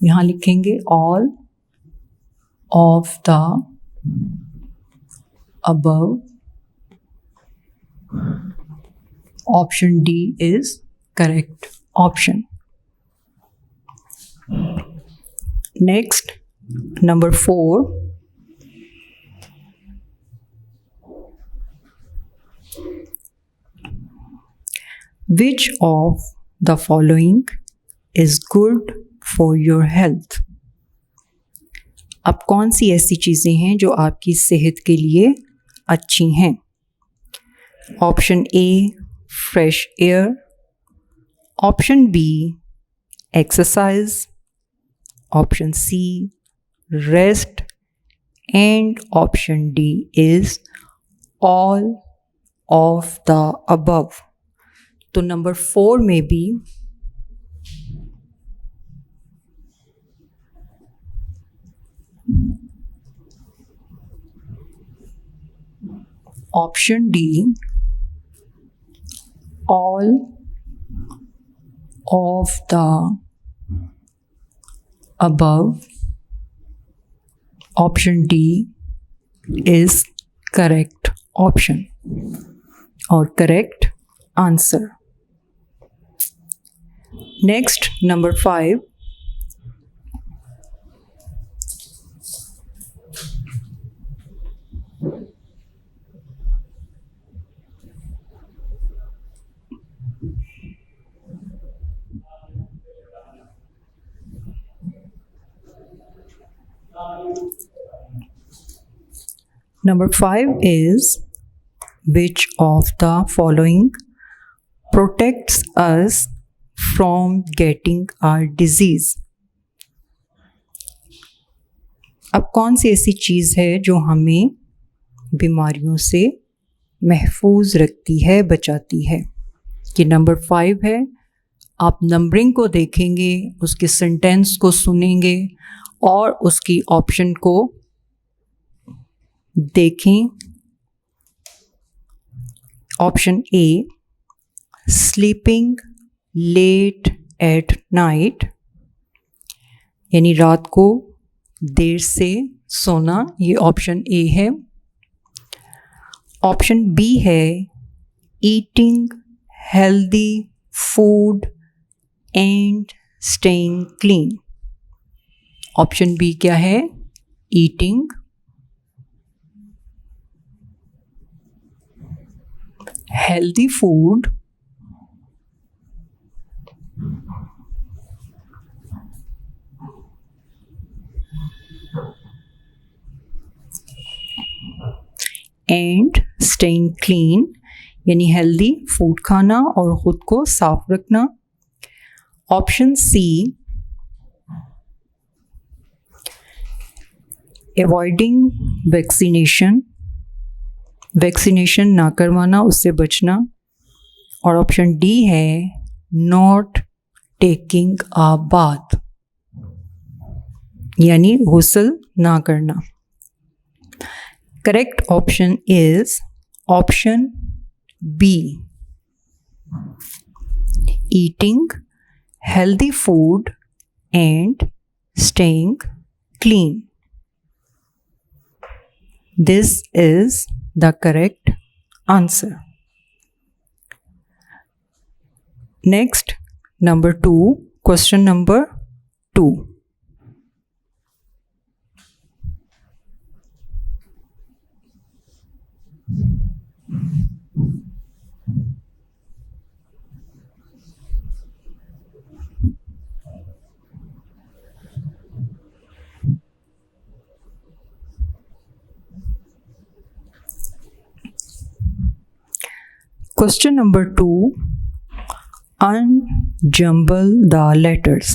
यहाँ लिखेंगे all of the above. Option D is correct option. Next, number 4. Which of the following is good for your health? अब कौन सी ऐसी चीज़ें हैं जो आपकी सेहत के लिए अच्छी हैं? Option A fresh air, option B exercise, option C rest and option D is all of the above. तो नंबर 4 में भी option D all of the above, option D is correct option और correct answer. Next number 5, Number 5 is, which of the following protects us from getting a disease? अब कौन सी ऐसी चीज़ है जो हमें बीमारियों से महफूज रखती है, बचाती है? कि नंबर 5 है। आप नंबरिंग को देखेंगे, उसके सेंटेंस को सुनेंगे और उसकी ऑप्शन को देखें। Option A, sleeping late at night, यानी रात को देर से सोना, ये ऑप्शन ए है। ऑप्शन बी है, eating healthy food and staying clean. Option B क्या है? ईटिंग healthy food and staying clean, यानी हेल्दी फूड खाना और ख़ुद को साफ रखना। Option C, avoiding vaccination, vaccination ना करवाना, उससे बचना। और ऑप्शन डी है, नॉट टेकिंग अ बाथ, यानी गुस्ल ना करना। Correct option is option B, eating healthy food and staying clean. This is the correct answer. Next, number 2, question number 2. Question number 2, unjumble the letters.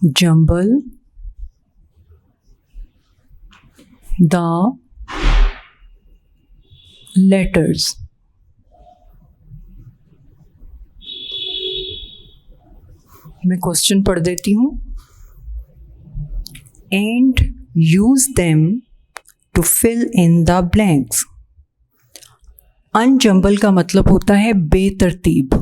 Unjumble the letters. मैं क्वेश्चन पढ़ देती हूँ। And use them to fill in the blanks. Unjumble का मतलब होता है बेतरतीब।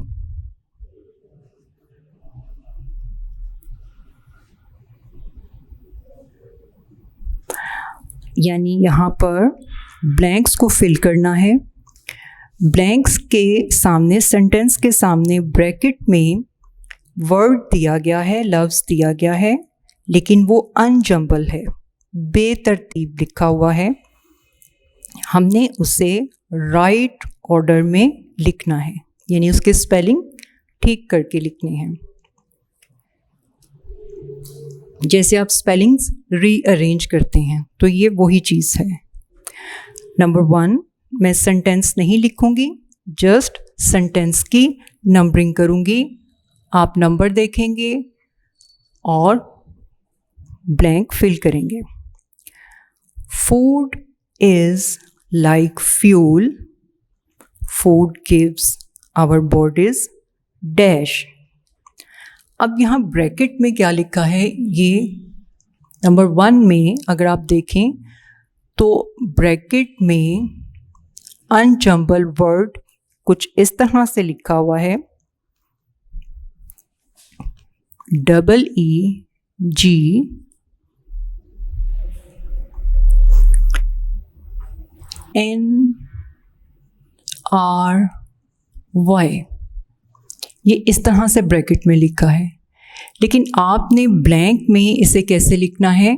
यानी यहाँ पर ब्लैंक्स को फिल करना है। ब्लैंक्स के सामने, सेंटेंस के सामने ब्रैकेट में वर्ड दिया गया है, लफ्ज़ दिया गया है, लेकिन वो अनजम्बल है, बेतरतीब लिखा हुआ है। हमने उसे राइट ऑर्डर में लिखना है, यानी उसके स्पेलिंग ठीक करके लिखने हैं। जैसे आप स्पेलिंग्स रीअरेंज करते हैं, तो ये वही चीज़ है। नंबर 1, मैं सेंटेंस नहीं लिखूंगी, जस्ट सेंटेंस की नंबरिंग करूंगी। आप नंबर देखेंगे और ब्लैंक फिल करेंगे। Food is like fuel, food gives our bodies dash. अब यहाँ ब्रैकेट में क्या लिखा है, ये नंबर 1 में अगर आप देखें तो ब्रैकेट में अनजम्बल वर्ड कुछ इस तरह से लिखा हुआ है, EGNRY, ये इस तरह से ब्रैकेट में लिखा है। लेकिन आपने ब्लैंक में इसे कैसे लिखना है,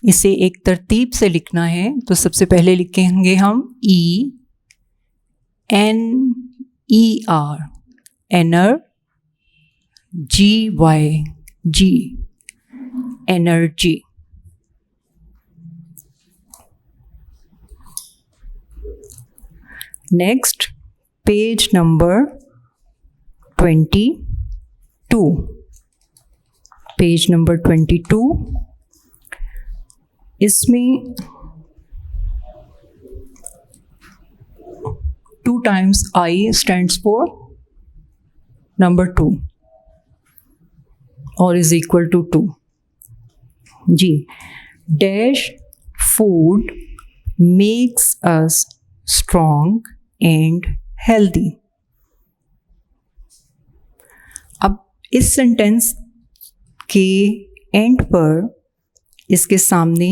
इसे एक तरतीब से लिखना है। तो सबसे पहले लिखेंगे हम ENER, GYG, energy. Next, page number 22, page number 22, इसमें 2 times I stands for number 2 और is equal to 2 जी। Dash food makes us strong and healthy. अब इस सेंटेंस के एंड पर इसके सामने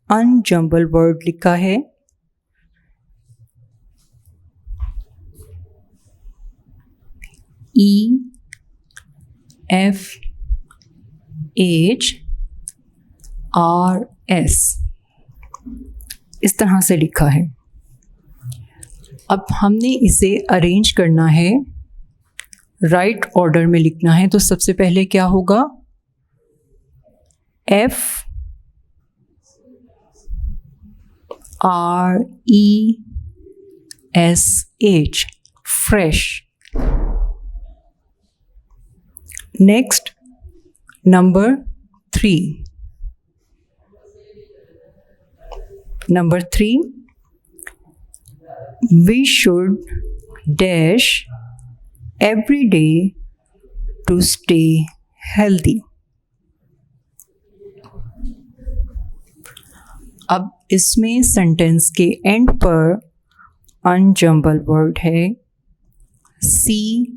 अनजम्बल वर्ड लिखा है, EFHRS, इस तरह से लिखा है। अब हमने इसे अरेंज करना है, राइट ऑर्डर में लिखना है। तो सबसे पहले क्या होगा, FRESH, fresh. Next, number 3, we should dash every day to stay healthy। अब इसमें सेंटेंस के एंड पर अनजम्बल वर्ड है CEEE।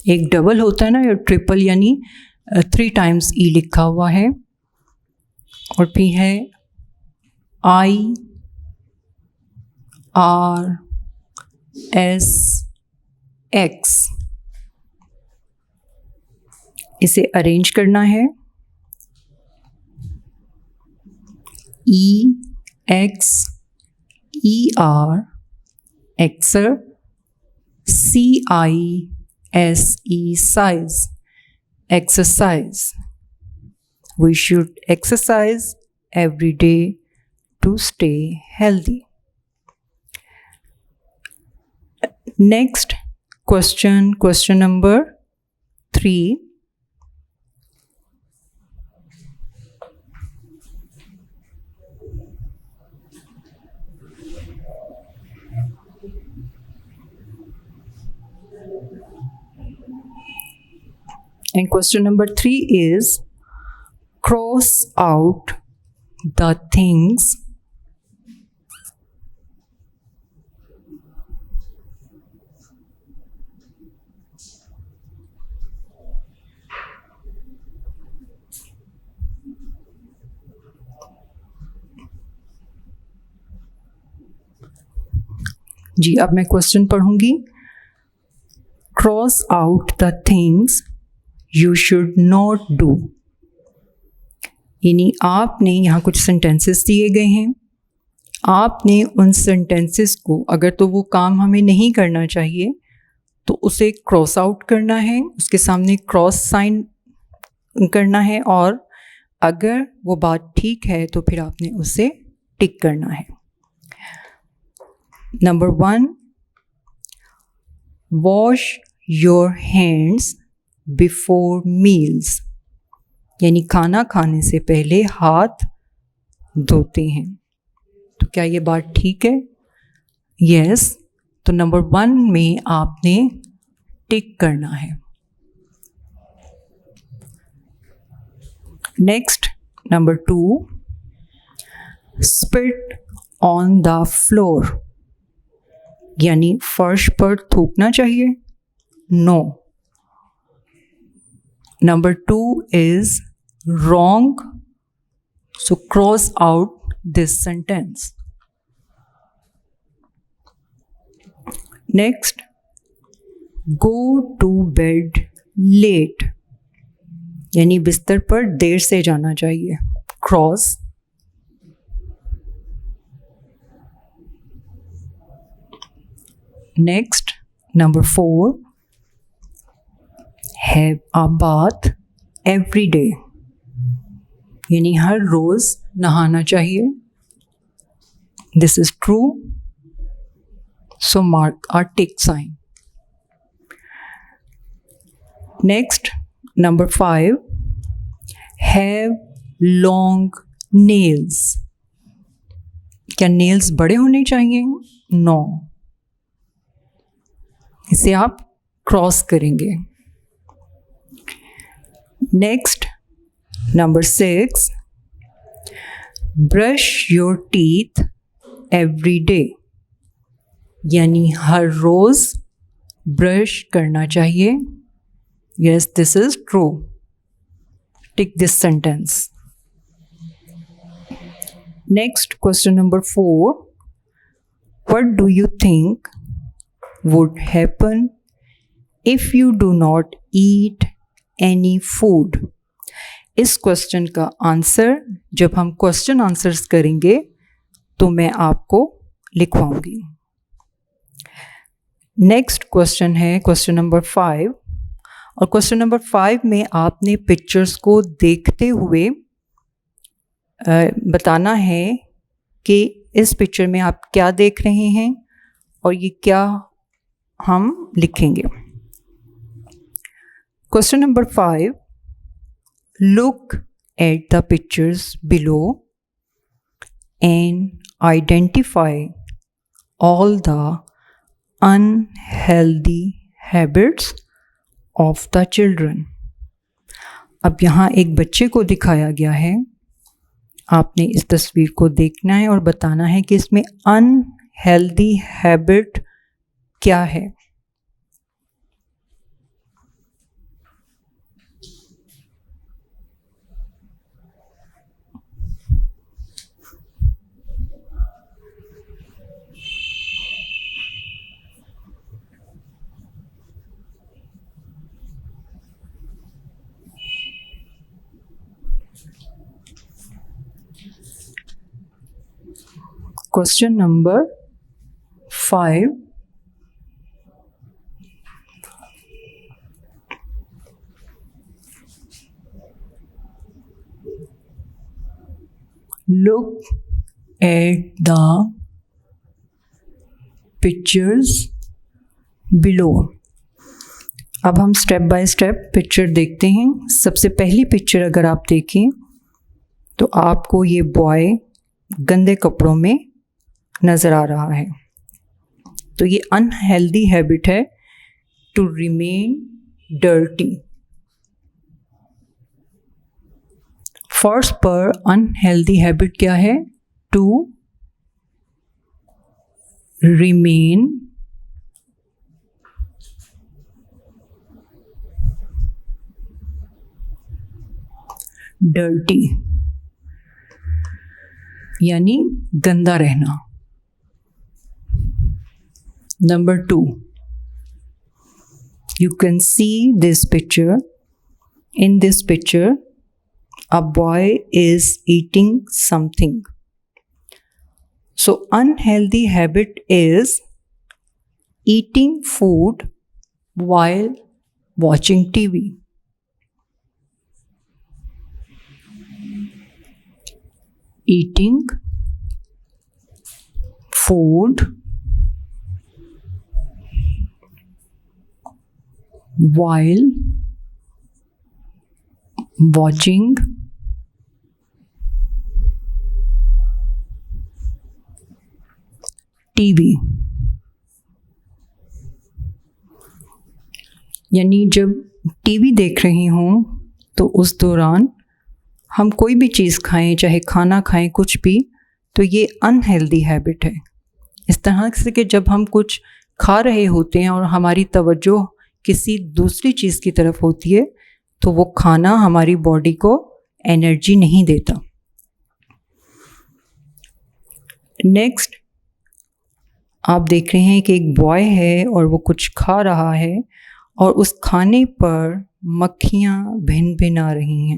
एक डबल होता है ना, या ट्रिपल, यानी 3 times E लिखा हुआ है। और फिर है IRSX, इसे अरेंज करना है, EXER, एक्सर, CISE, size, exercise। We should exercise every day to stay healthy। Next question number 3, and question number 3 is, cross out the things जी। अब मैं क्वेश्चन पढ़ूंगी। Cross out the things you should not do, यानी आपने यहाँ कुछ सेंटेंसेस दिए गए हैं, आपने उन सेंटेंसेस को, अगर तो वो काम हमें नहीं करना चाहिए तो उसे क्रॉस आउट करना है, उसके सामने क्रॉस साइन करना है, और अगर वो बात ठीक है तो फिर आपने उसे टिक करना है। Number 1, wash your hands before meals, यानी खाना खाने से पहले हाथ धोते हैं। तो क्या ये बात ठीक है? यस। तो नंबर 1 में आपने टिक करना है। Next, number 2, spit on the floor, यानी फर्श पर थूकना चाहिए? No. Number 2 is wrong. So cross out this sentence. Next, go to bed late. यानी बिस्तर पर देर से जाना चाहिए. Cross. Next, number 4. Have a bath every day. यानी हर रोज नहाना चाहिए. This is true. So mark a tick sign. Next, number 5. Have long nails. क्या nails बड़े होने चाहिए? No. इसे आप क्रॉस करेंगे. Next, number 6. Brush your teeth every day. यानी हर रोज ब्रश करना चाहिए. Yes, this is true. Tick this sentence. Next, question number 4. What do you think would happen if you do not eat any food? इस क्वेश्चन का आंसर जब हम क्वेश्चन आंसर्स करेंगे तो मैं आपको लिखवाऊंगी. नेक्स्ट क्वेश्चन है क्वेश्चन नंबर 5, और क्वेश्चन नंबर 5 में आपने पिक्चर्स को देखते हुए बताना है कि इस पिक्चर में आप क्या देख रहे हैं और ये क्या हम लिखेंगे. Question number 5. Look at the pictures below and identify all the unhealthy habits of the children. अब यहाँ एक बच्चे को दिखाया गया है. आपने इस तस्वीर को देखना है और बताना है कि इसमें अनहेल्दी हैबिट क्या है. Question number 5. Look at the pictures below. अब हम स्टेप बाय स्टेप पिक्चर देखते हैं. सबसे पहली पिक्चर अगर आप देखें तो आपको ये बॉय गंदे कपड़ों में नज़र आ रहा है. तो ये अनहेल्दी हैबिट है टू रिमेन डर्टी. फर्स्ट पर अनहेल्दी हैबिट क्या है? टू रिमेन डर्टी, यानी गंदा रहना. Number 2. You can see this picture. In this picture, a boy is eating something. So unhealthy habit is eating food while watching TV. Eating food while watching TV. यानी जब टीवी देख रही हूँ तो उस दौरान हम कोई भी चीज़ खाएं, चाहे खाना खाएं, कुछ भी, तो ये अनहेल्दी हैबिट है। इस तरह से कि जब हम कुछ खा रहे होते हैं और हमारी तवज्जो किसी दूसरी चीज़ की तरफ होती है तो वो खाना हमारी बॉडी को एनर्जी नहीं देता। नेक्स्ट आप देख रहे हैं कि एक बॉय है और वो कुछ खा रहा है और उस खाने पर मक्खियाँ भिन भिन आ रही हैं,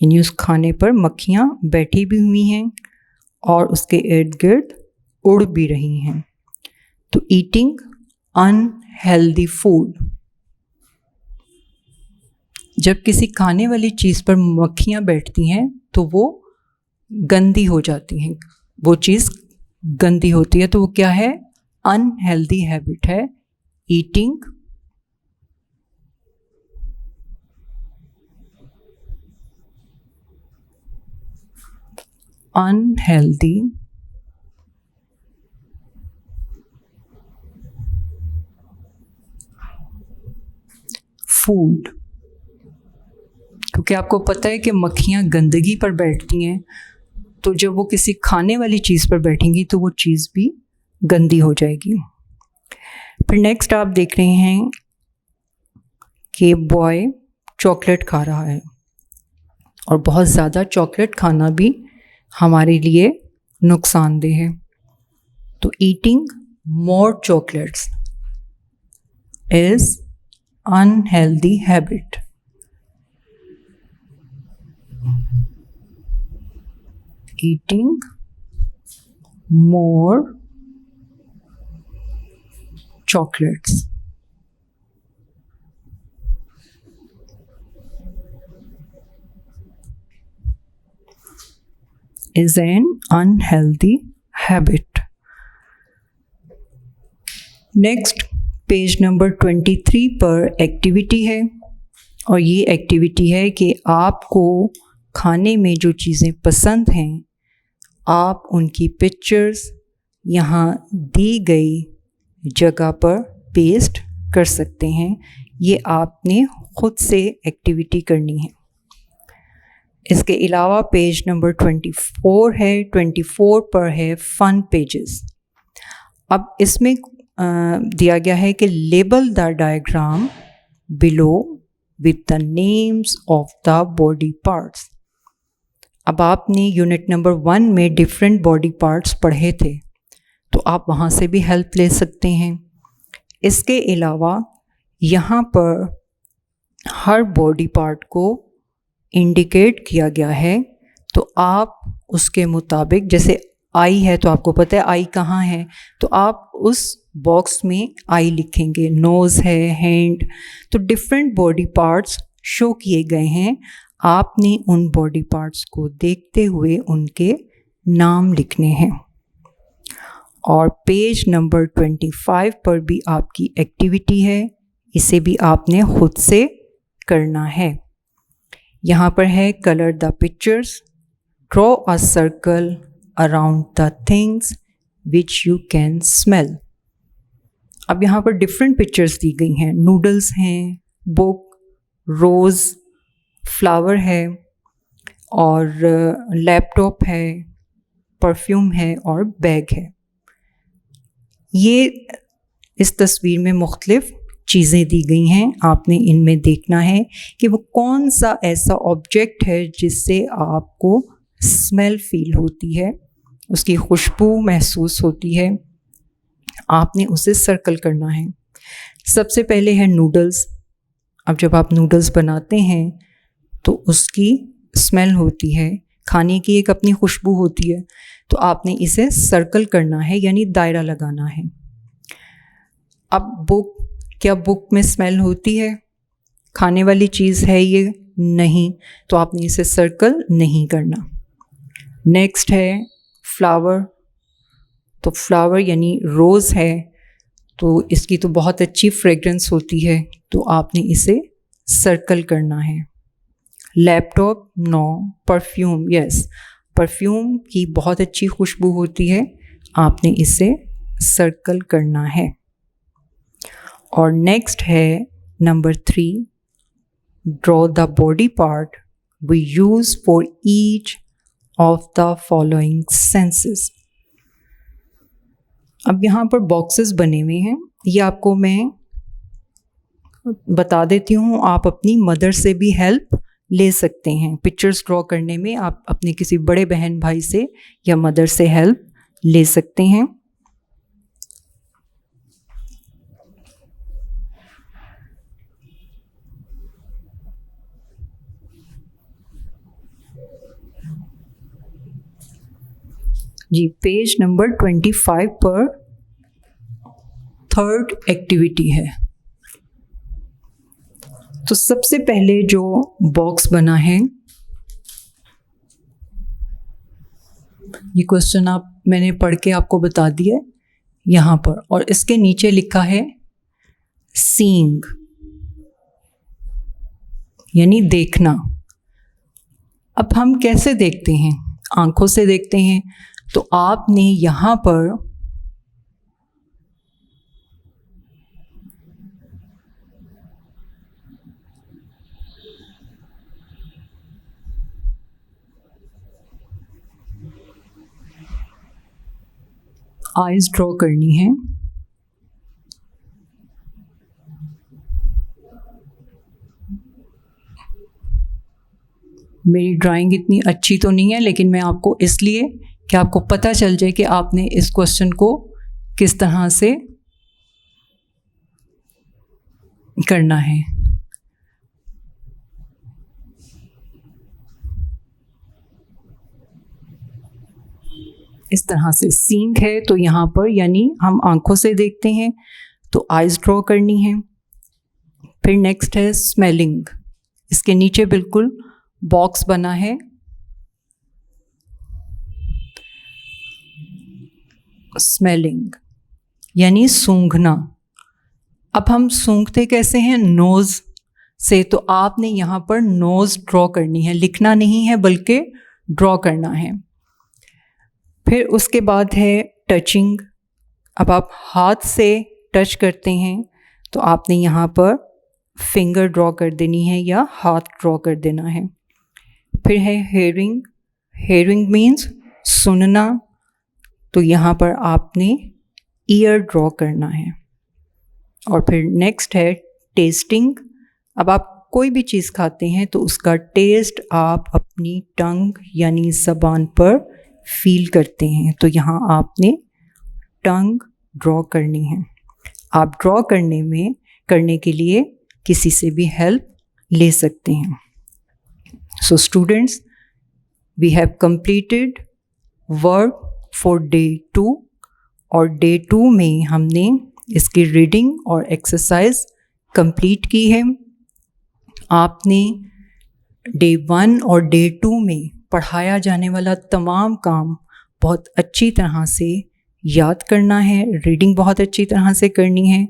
यानी उस खाने पर मक्खियाँ बैठी भी हुई हैं और उसके इर्द गिर्द उड़ भी रही हैं। तो ईटिंग अनहेल्दी फूड, जब किसी खाने वाली चीज़ पर मक्खियाँ बैठती हैं तो वो गंदी हो जाती हैं, वो चीज़ गंदी होती है, तो वो क्या है? अनहेल्दी हैबिट है ईटिंग अनहेल्दी फूड। क्योंकि आपको पता है कि मक्खियाँ गंदगी पर बैठती हैं, तो जब वो किसी खाने वाली चीज़ पर बैठेंगी तो वो चीज़ भी गंदी हो जाएगी। फिर नेक्स्ट आप देख रहे हैं कि बॉय चॉकलेट खा रहा है और बहुत ज़्यादा चॉकलेट खाना भी हमारे लिए नुकसानदेह है। तो eating more chocolates is unhealthy habit. Eating more chocolates is an unhealthy habit. Next, page number 23 पर एक्टिविटी है और ये एक्टिविटी है कि आपको खाने में जो चीज़ें पसंद हैं आप उनकी पिक्चर्स यहाँ दी गई जगह पर पेस्ट कर सकते हैं। ये आपने खुद से एक्टिविटी करनी है। इसके अलावा पेज नंबर 24 है, 24 पर है फन पेजेस। अब इसमें दिया गया है कि label the diagram below with the names of the body parts. अब आपने यूनिट नंबर 1 में डिफरेंट बॉडी पार्ट्स पढ़े थे, तो आप वहाँ से भी हेल्प ले सकते हैं। इसके अलावा यहाँ पर हर बॉडी पार्ट को इंडिकेट किया गया है, तो आप उसके मुताबिक, जैसे आई है तो आपको पता है आई कहाँ है, तो आप उस बॉक्स में आई लिखेंगे। नोज़ है, हैंड, तो डिफरेंट बॉडी पार्ट्स शो किए गए हैं। आपने उन बॉडी पार्ट्स को देखते हुए उनके नाम लिखने हैं। और पेज नंबर 25 पर भी आपकी एक्टिविटी है, इसे भी आपने खुद से करना है। यहाँ पर है colour the pictures, draw a circle around the things which you can smell. अब यहाँ पर डिफरेंट पिक्चर्स दी गई हैं। नूडल्स हैं, बुक, रोज़, फ्लावर है और लैपटॉप है, परफ्यूम है और बैग है। ये इस तस्वीर में मुख्तलिफ चीज़ें दी गई हैं। आपने इनमें देखना है कि वो कौन सा ऐसा ऑब्जेक्ट है जिससे आपको स्मेल फील होती है, उसकी खुशबू महसूस होती है। आपने उसे सर्कल करना है। सबसे पहले है नूडल्स। अब जब आप नूडल्स बनाते हैं तो उसकी स्मेल होती है, खाने की एक अपनी खुशबू होती है, तो आपने इसे सर्कल करना है, यानी दायरा लगाना है। अब बुक, क्या बुक में स्मेल होती है? खाने वाली चीज़ है ये? नहीं, तो आपने इसे सर्कल नहीं करना। नेक्स्ट है फ्लावर। तो फ्लावर यानी रोज़ है, तो इसकी तो बहुत अच्छी फ्रेगरेंस होती है, तो आपने इसे सर्कल करना है। Laptop, no. Perfume, yes, perfume की बहुत अच्छी खुशबू होती है, आपने इसे सर्कल करना है। और नेक्स्ट है number 3, draw the body part we use for each of the following senses. अब यहाँ पर बॉक्सेस बने हुए हैं, ये आपको मैं बता देती हूँ। आप अपनी मदर से भी हेल्प ले सकते हैं पिक्चर्स ड्रॉ करने में। आप अपने किसी बड़े बहन भाई से या मदर से हेल्प ले सकते हैं। जी, पेज नंबर 25 पर थर्ड एक्टिविटी है। तो सबसे पहले जो बॉक्स बना है, ये क्वेश्चन मैंने पढ़ के आपको बता दिया यहाँ पर, और इसके नीचे लिखा है सीइंग, यानी देखना। अब हम कैसे देखते हैं? आंखों से देखते हैं। तो आपने यहाँ पर आईज ड्रॉ करनी है। मेरी ड्राइंग इतनी अच्छी तो नहीं है, लेकिन मैं आपको इसलिए कि आपको पता चल जाए कि आपने इस क्वेश्चन को किस तरह से करना है। इस तरह से सीइंग है, तो यहाँ पर यानी हम आंखों से देखते हैं, तो आईज ड्रॉ करनी है। फिर नेक्स्ट है स्मेलिंग। इसके नीचे बिल्कुल बॉक्स बना है। स्मेलिंग यानी सूंघना। अब हम सूंघते कैसे हैं? नोज़ से। तो आपने यहाँ पर नोज़ ड्रॉ करनी है, लिखना नहीं है बल्कि ड्रॉ करना है। फिर उसके बाद है टचिंग। अब आप हाथ से टच करते हैं, तो आपने यहाँ पर फिंगर ड्रॉ कर देनी है या हाथ ड्रॉ कर देना है। फिर है हेयरिंग। हेयरिंग मीन्स सुनना, तो यहाँ पर आपने ईयर ड्रॉ करना है। और फिर नेक्स्ट है टेस्टिंग। अब आप कोई भी चीज़ खाते हैं तो उसका टेस्ट आप अपनी टंग यानी ज़बान पर फील करते हैं, तो यहाँ आपने टंग ड्रॉ करनी है। आप ड्रॉ करने के लिए किसी से भी हेल्प ले सकते हैं। So students, we have completed work for day 2, और डे 2 में हमने इसकी रीडिंग और एक्सरसाइज कंप्लीट की है। आपने डे 1 और डे 2 में पढ़ाया जाने वाला तमाम काम बहुत अच्छी तरह से याद करना है, रीडिंग बहुत अच्छी तरह से करनी है,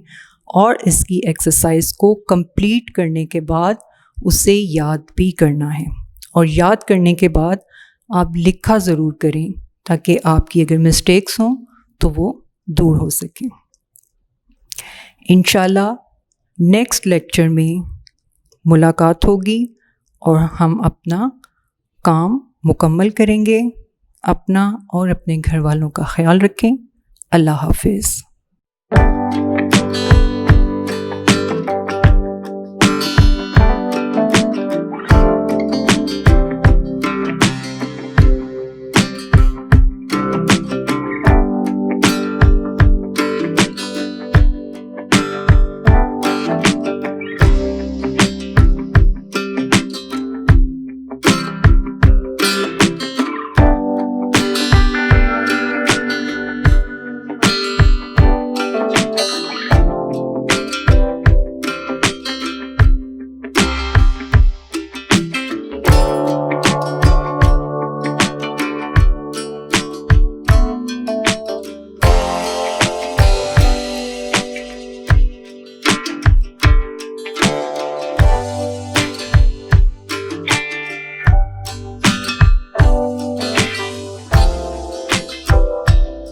और इसकी एक्सरसाइज को कंप्लीट करने के बाद उसे याद भी करना है। और याद करने के बाद आप लिखा ज़रूर करें, ताकि आपकी अगर मिस्टेक्स हों तो वो दूर हो सके। इंशाल्लाह नेक्स्ट लेक्चर में मुलाकात होगी और हम अपना काम मुकम्मल करेंगे। अपना और अपने घर वालों का ख्याल रखें। अल्लाह हाफिज़।